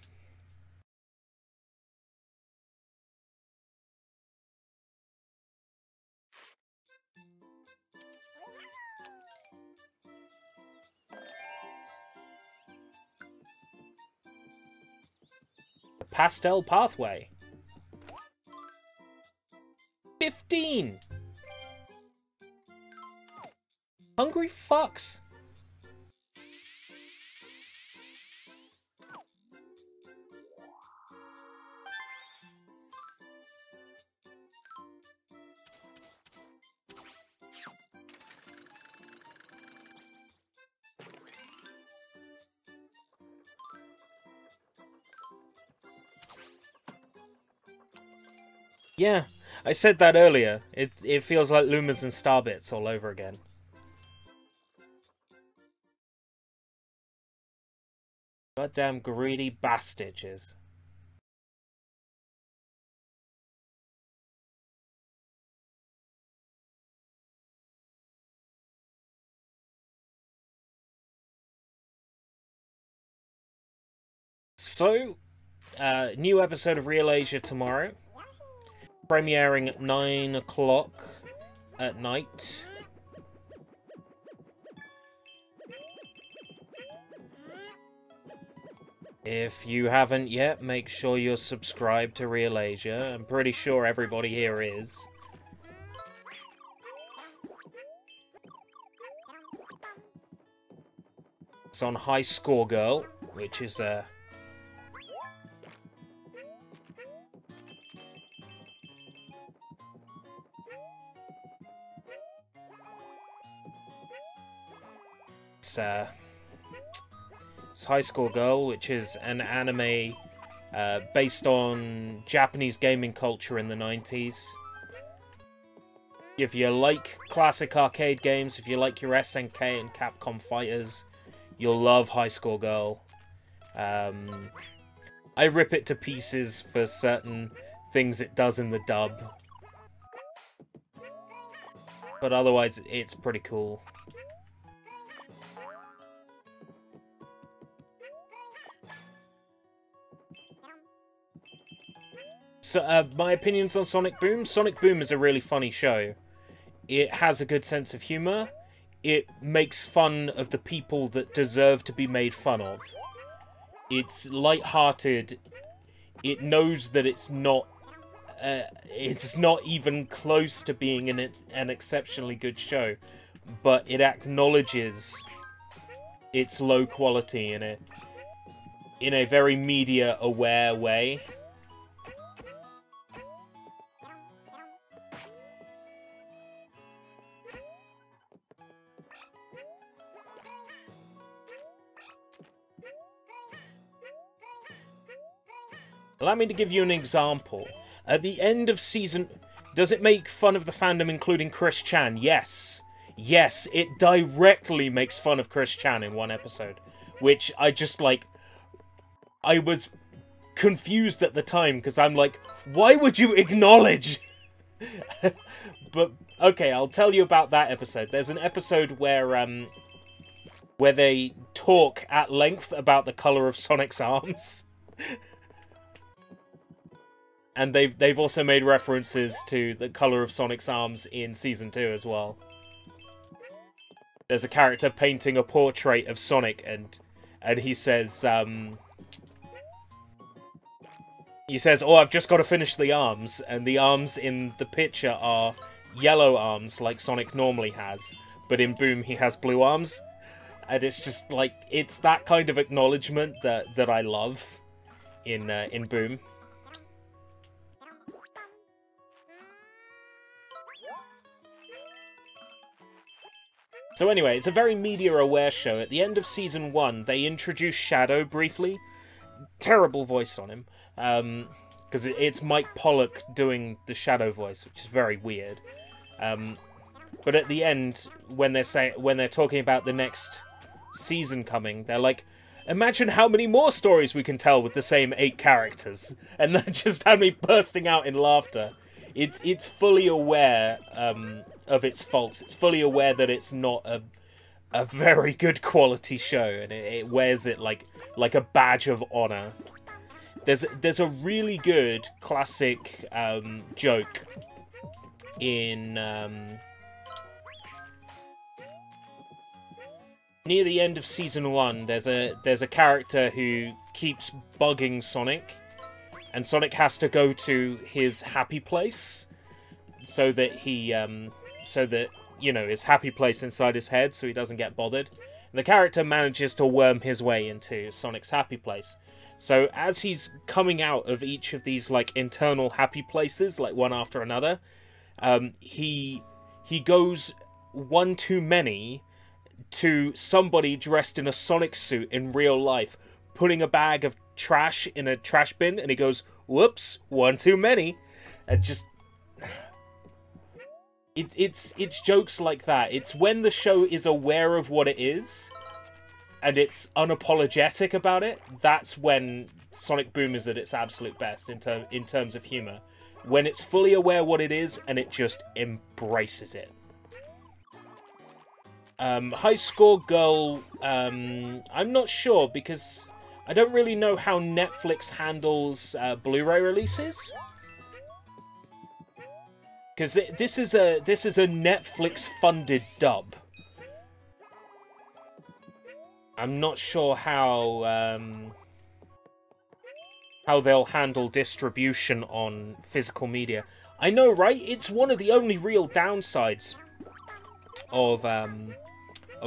S1: The pastel pathway. 15! Hungry fucks. Yeah, I said that earlier. It feels like Lumas and Starbits all over again. Goddamn greedy bastards. So, new episode of Real Asia tomorrow. Premiering at 9 o'clock at night. If you haven't yet, make sure you're subscribed to Real Asia. I'm pretty sure everybody here is. It's on High Score Girl, which is a... It's High Score Girl, which is an anime based on Japanese gaming culture in the 90s. If you like classic arcade games, if you like your SNK and Capcom fighters, you'll love High Score Girl. I rip it to pieces for certain things it does in the dub. But otherwise, it's pretty cool. So, my opinions on Sonic Boom. Sonic Boom is a really funny show. It has a good sense of humour. It makes fun of the people that deserve to be made fun of. It's light-hearted. It knows that it's not even close to being an exceptionally good show, but it acknowledges its low quality in a very media-aware way. Allow me to give you an example. At the end of season... Does it make fun of the fandom, including Chris Chan? Yes. Yes, it directly makes fun of Chris Chan in one episode. Which I just, like... I was confused at the time, because I'm like, why would you acknowledge... But, okay, I'll tell you about that episode. There's an episode where, where they talk at length about the color of Sonic's arms. And they've also made references to the color of Sonic's arms in Season 2 as well. There's a character painting a portrait of Sonic, and he says, oh, I've just got to finish the arms, and the arms in the picture are yellow arms, like Sonic normally has, but in Boom he has blue arms. And it's just, like, it's that kind of acknowledgement that I love in Boom. So anyway, it's a very media-aware show. At the end of Season 1, they introduce Shadow briefly. Terrible voice on him. Because it's Mike Pollock doing the Shadow voice, which is very weird. But at the end, when they're talking about the next season coming, they're like, imagine how many more stories we can tell with the same 8 characters. And that just had me bursting out in laughter. It's fully aware of its faults. It's fully aware that it's not a very good quality show, and it wears it like a badge of honor. There's a really good classic joke in near the end of Season 1. There's a character who keeps bugging Sonic, and Sonic has to go to his happy place so that he his happy place inside his head, so he doesn't get bothered. And the character manages to worm his way into Sonic's happy place. So as he's coming out of each of these like internal happy places, like one after another, he goes one too many to somebody dressed in a Sonic suit in real life, putting a bag of trash in a trash bin, and he goes, whoops, one too many. And just... It's jokes like that. It's when the show is aware of what it is, and it's unapologetic about it, that's when Sonic Boom is at its absolute best in terms of humor. When it's fully aware what it is, and it just embraces it. High Score Girl, I'm not sure, because I don't really know how Netflix handles Blu-ray releases. Because this is a Netflix-funded dub. I'm not sure how they'll handle distribution on physical media. I know, right? It's one of the only real downsides of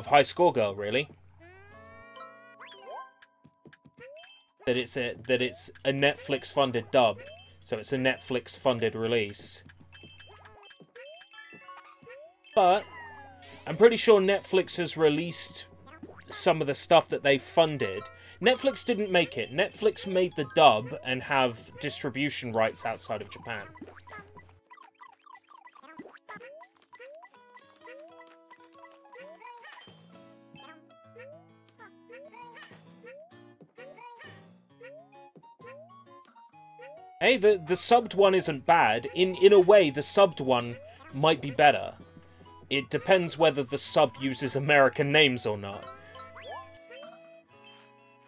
S1: High Score Girl, really. That it's a Netflix-funded dub, so it's a Netflix-funded release. But I'm pretty sure Netflix has released some of the stuff that they funded. Netflix didn't make it. Netflix made the dub and have distribution rights outside of Japan. Hey, the subbed one isn't bad. In a way, the subbed one might be better. It depends whether the sub uses American names or not.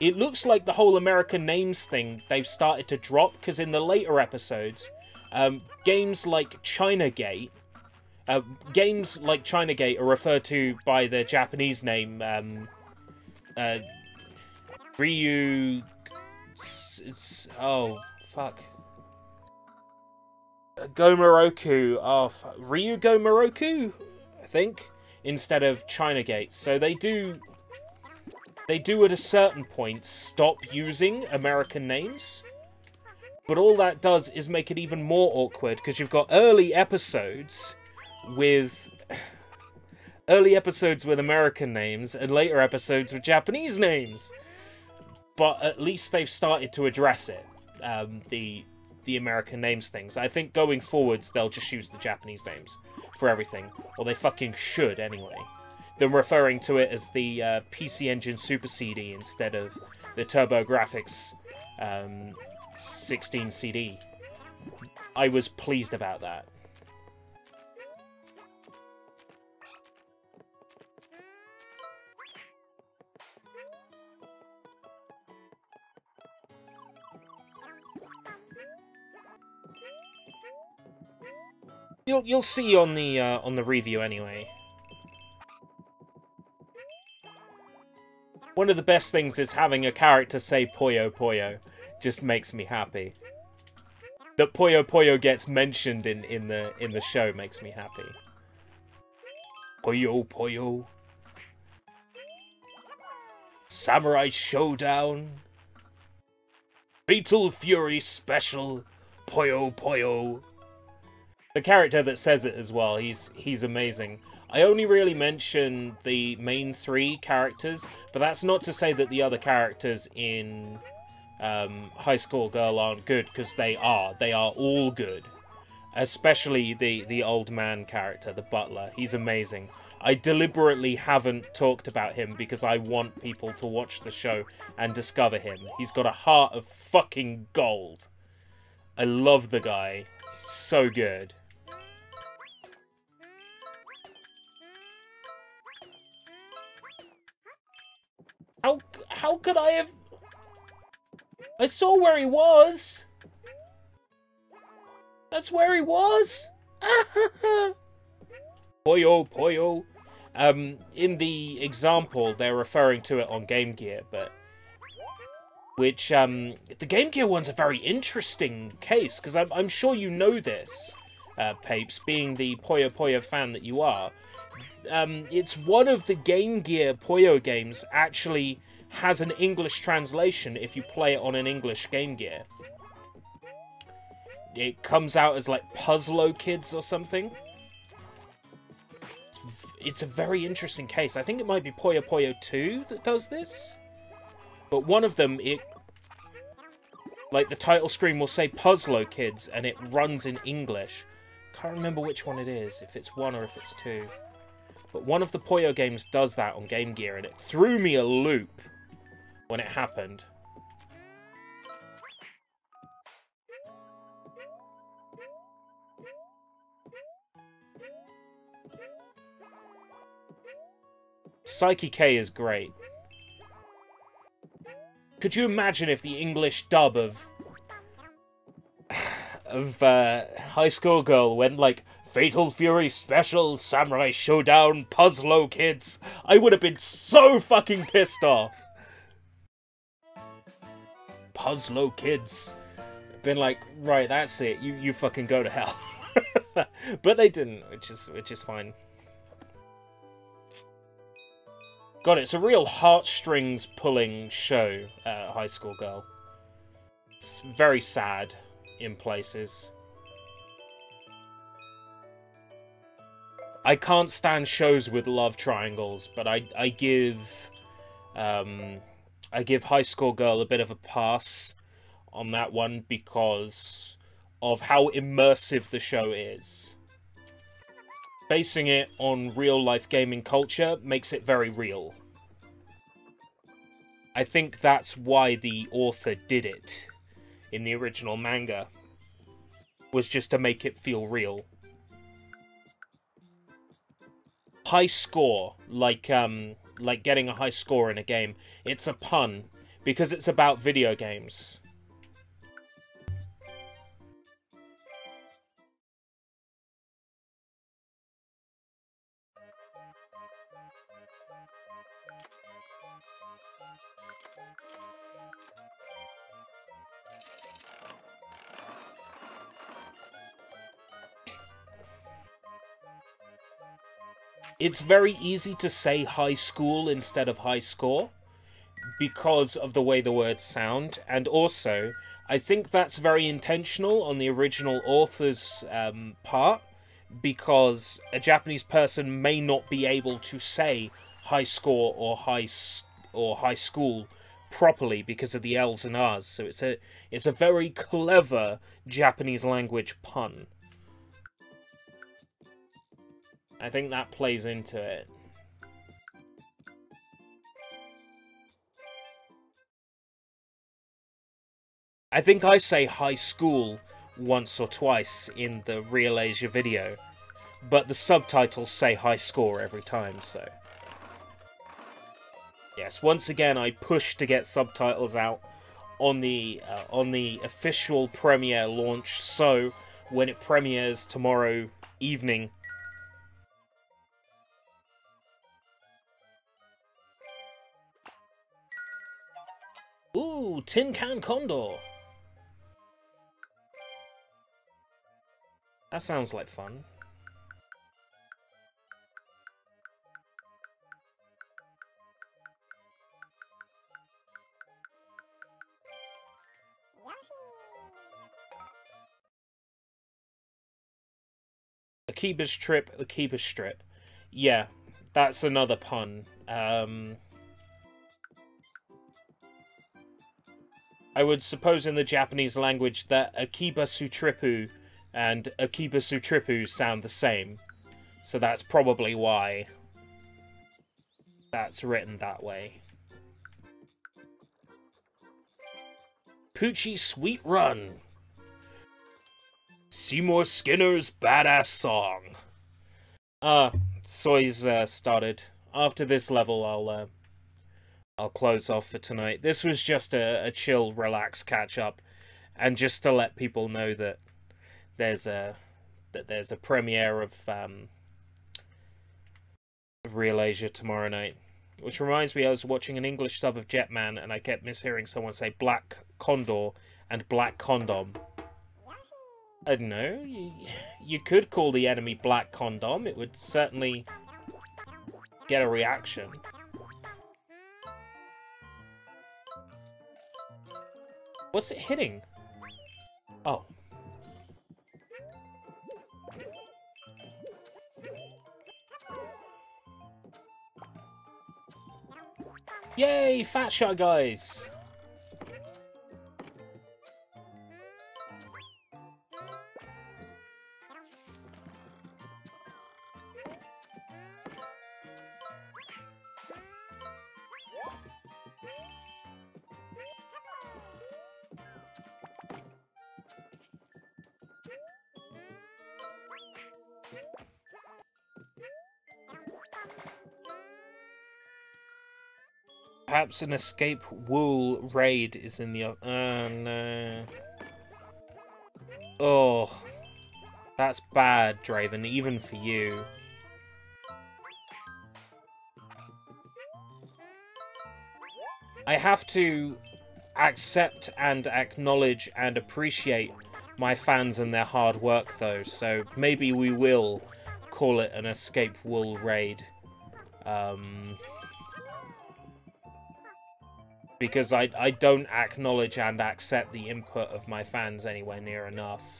S1: It looks like the whole American names thing they've started to drop, because in the later episodes, games like Chinagate are referred to by their Japanese name, Ryu... Oh, fuck. Gomoroku. Oh, fuck. Ryu Gomoroku, I think, instead of Chinagate. So they do at a certain point stop using American names, but all that does is make it even more awkward, because you've got early episodes with American names and later episodes with Japanese names. But at least they've started to address it, the American names things. I think going forwards they'll just use the Japanese names for everything, or they fucking should anyway. Them referring to it as the PC Engine Super CD instead of the TurboGrafx 16 CD. I was pleased about that. You'll see on the review anyway. One of the best things is having a character say Poyo Poyo. Just makes me happy. That Poyo Poyo gets mentioned in the show makes me happy. Poyo Poyo. Samurai Showdown. Fatal Fury Special. Poyo Poyo. The character that says it as well, he's amazing. I only really mention the main 3 characters, but that's not to say that the other characters in High School Girl aren't good, because they are. They are all good. Especially the old man character, the butler. He's amazing. I deliberately haven't talked about him because I want people to watch the show and discover him. He's got a heart of fucking gold. I love the guy. So good. How could I have... I saw where he was! That's where he was! Poyo, Poyo. In the example, they're referring to it on Game Gear, but... Which, the Game Gear one's a very interesting case, because I'm sure you know this, Papes, being the Poyo Poyo fan that you are. It's one of the Game Gear Poyo games actually has an English translation if you play it on an English Game Gear. It comes out as like Puzzlo Kids or something. It's a very interesting case. I think it might be Poyo Poyo 2 that does this. But one of them, like the title screen will say Puzzlo Kids and it runs in English. Can't remember which one it is, if it's 1 or if it's 2. But one of the Poyo games does that on Game Gear, and it threw me a loop when it happened. Psyche K is great. Could you imagine if the English dub of High School Girl went like Fatal Fury Special Samurai Showdown Puzzlo Kids? I would have been so fucking pissed off. Puzzlo Kids. Been like, right, that's it. You fucking go to hell. But they didn't, which is fine. God, it's a real heartstrings pulling show, High School Girl. It's very sad in places. I can't stand shows with love triangles, but I give High School Girl a bit of a pass on that one because of how immersive the show is. Basing it on real-life gaming culture makes it very real. I think that's why the author did it in the original manga, was just to make it feel real. High score, like getting a high score in a game, it's a pun, because it's about video games. It's very easy to say high school instead of high score because of the way the words sound, and also I think that's very intentional on the original author's part, because a Japanese person may not be able to say high score or high school properly because of the L's and R's. So it's a very clever Japanese language pun. I think that plays into it. I think I say high school once or twice in the Real Asia video, but the subtitles say high score every time, so... Yes, once again I pushed to get subtitles out on the official premiere launch, so when it premieres tomorrow evening. Ooh, Tin Can Condor. That sounds like fun. Akiba's Trip, Akiba's Strip. Yeah, that's another pun. I would suppose in the Japanese language that Akiba Sutripu and Akiba Sutripu sound the same. So that's probably why that's written that way. Poochie Sweet Run. Seymour Skinner's badass song. Soy's started. After this level, I'll close off for tonight. This was just a chill, relaxed catch up, and just to let people know that there's a premiere of Real Asia tomorrow night. Which reminds me, I was watching an English dub of Jetman, and I kept mishearing someone say Black Condor and Black Condom. I don't know. You could call the enemy Black Condom. It would certainly get a reaction. What's it hitting? Oh. Yay, Fat Shy Guys! Perhaps an escape wool raid is in the... no. Oh. That's bad, Draven, even for you. I have to accept and acknowledge and appreciate my fans and their hard work, though, so maybe we will call it an escape wool raid. Because I don't acknowledge and accept the input of my fans anywhere near enough.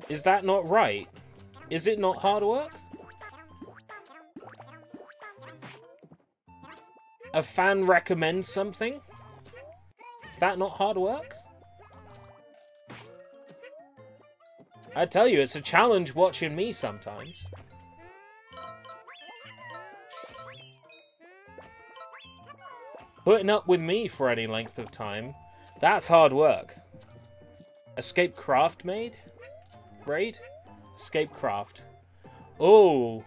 S1: Is that not right? Is it not hard work? A fan recommends something? Is that not hard work? I tell you, it's a challenge watching me sometimes. Putting up with me for any length of time, that's hard work. Escape craft made? Raid? Escape craft. Oh.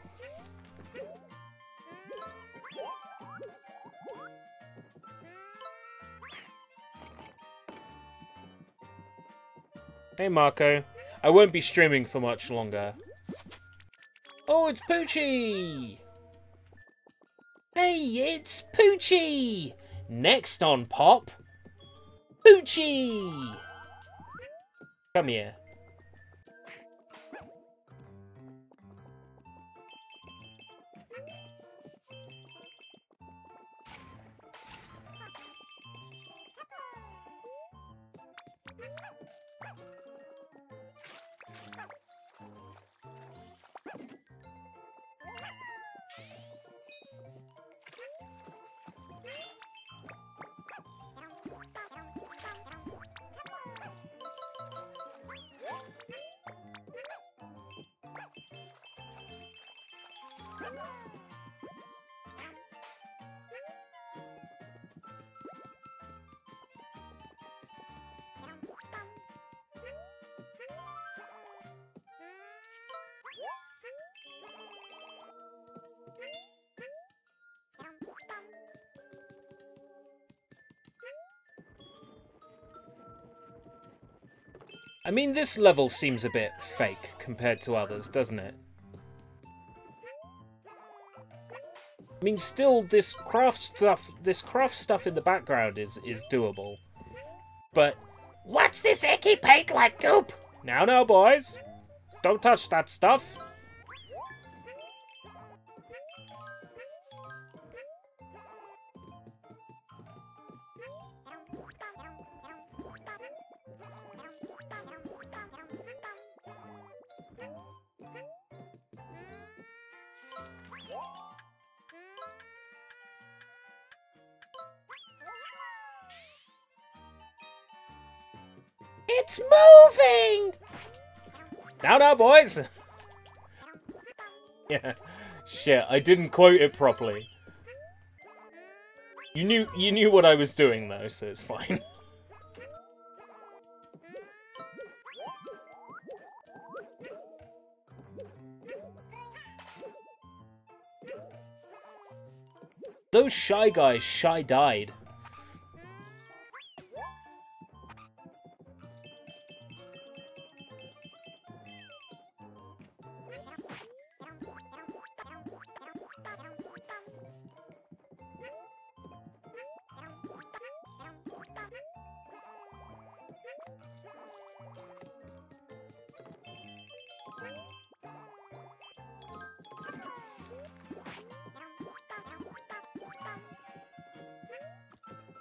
S1: Hey Marco. I won't be streaming for much longer. Oh, it's Poochie! Hey, it's Poochie! Next on Pop, Poochie! Come here. I mean, this level seems a bit fake compared to others, doesn't it? I mean, still, this craft stuff in the background is doable. But what's this icky paint-like goop? Now, boys. Don't touch that stuff. It's moving! Now, boys! Yeah. Shit, I didn't quote it properly. You knew what I was doing, though, so it's fine. Those Shy Guys died.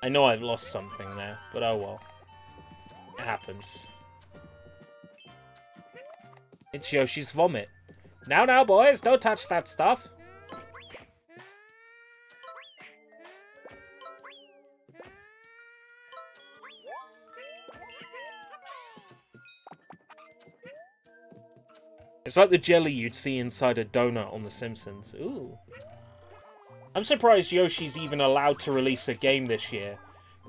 S1: I know I've lost something there, but oh well. It happens. It's Yoshi's vomit. Now, boys, don't touch that stuff. It's like the jelly you'd see inside a donut on The Simpsons. Ooh. I'm surprised Yoshi's even allowed to release a game this year,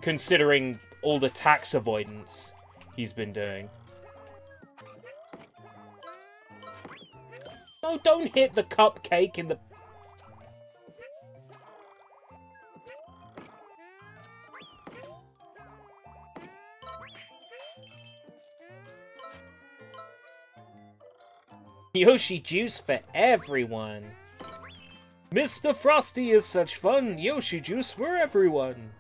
S1: considering all the tax avoidance he's been doing. No, don't hit the cupcake in the... Yoshi juice for everyone. Mr. Frosty is such fun. Yoshi juice for everyone.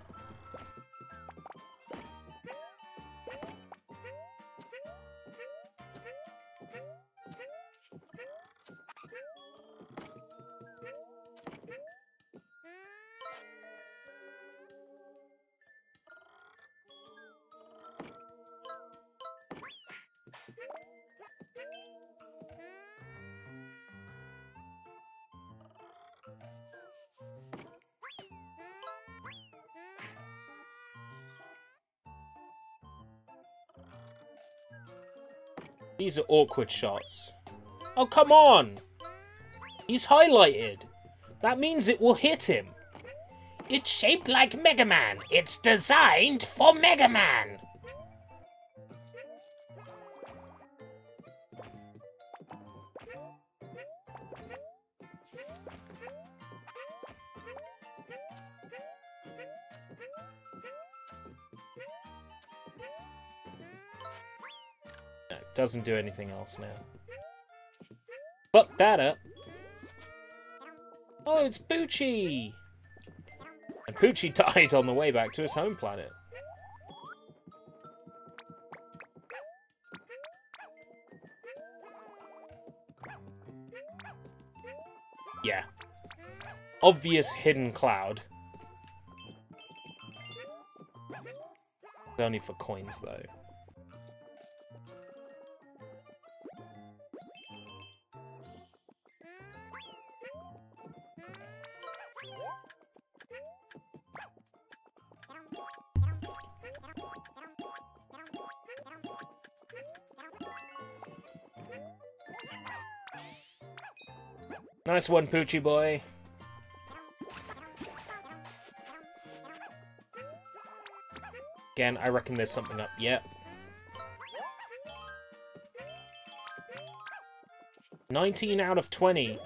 S1: These are awkward shots. Oh, come on! He's highlighted. That means it will hit him. It's shaped like Mega Man. It's designed for Mega Man. Doesn't do anything else now. Fuck that up. Oh, it's Poochie! And Poochie died on the way back to his home planet. Yeah. Obvious hidden cloud. It's only for coins, though. Nice one, Poochie boy. Again, I reckon there's something up. Yep. 19 out of 20.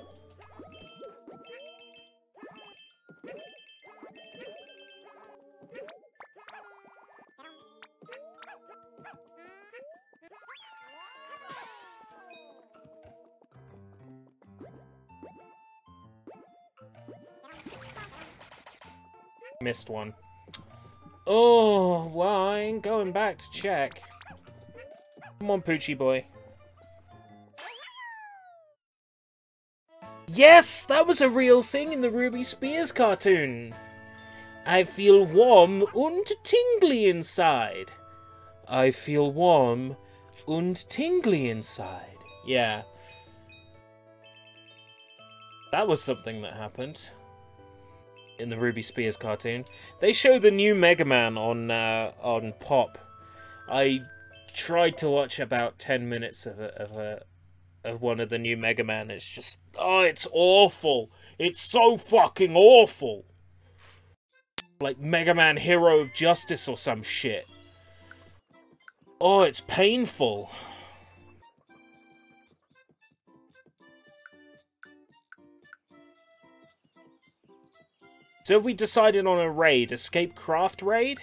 S1: Missed one. Oh, well, I ain't going back to check. Come on, Poochie boy. Yes, that was a real thing in the Ruby Spears cartoon. I feel warm and tingly inside. I feel warm and tingly inside. Yeah. That was something that happened in the Ruby Spears cartoon. They show the new Mega Man on Pop. I tried to watch about 10 minutes of one of the new Mega Man. It's just, oh, it's awful. It's so fucking awful. Like Mega Man Hero of Justice or some shit. Oh, it's painful. So have we decided on a raid? Escape Craft raid?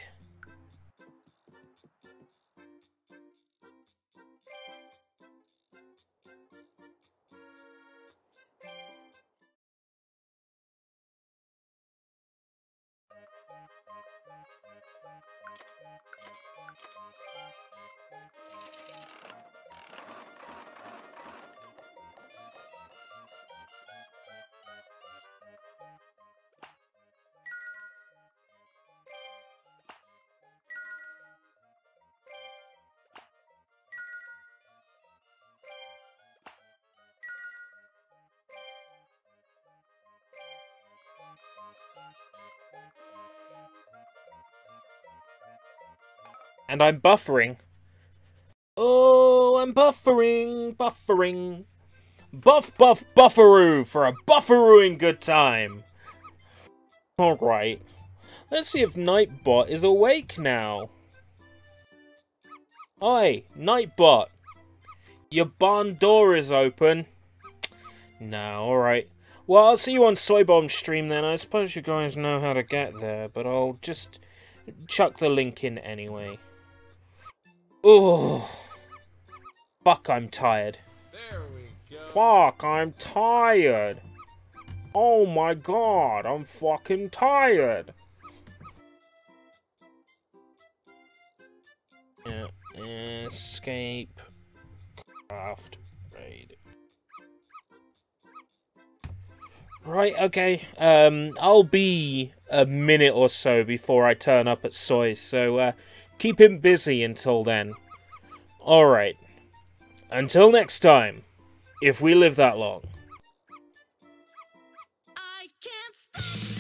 S1: And I'm buffering. Oh, I'm buffering. Buffaroo for a buffarooing good time. Alright. Let's see if Nightbot is awake now. Oi, Nightbot. Your barn door is open. No, alright. Well, I'll see you on Soybomb's stream then. I suppose you guys know how to get there, but I'll just chuck the link in anyway. Oh, fuck, I'm tired.
S2: There we go.
S1: Fuck, I'm tired. Oh my god, I'm fucking tired. Yeah, escape craft raid. Right, okay. I'll be a minute or so before I turn up at Soy's, so keep him busy until then. Alright. Until next time, if we live that long.
S3: I can't stop.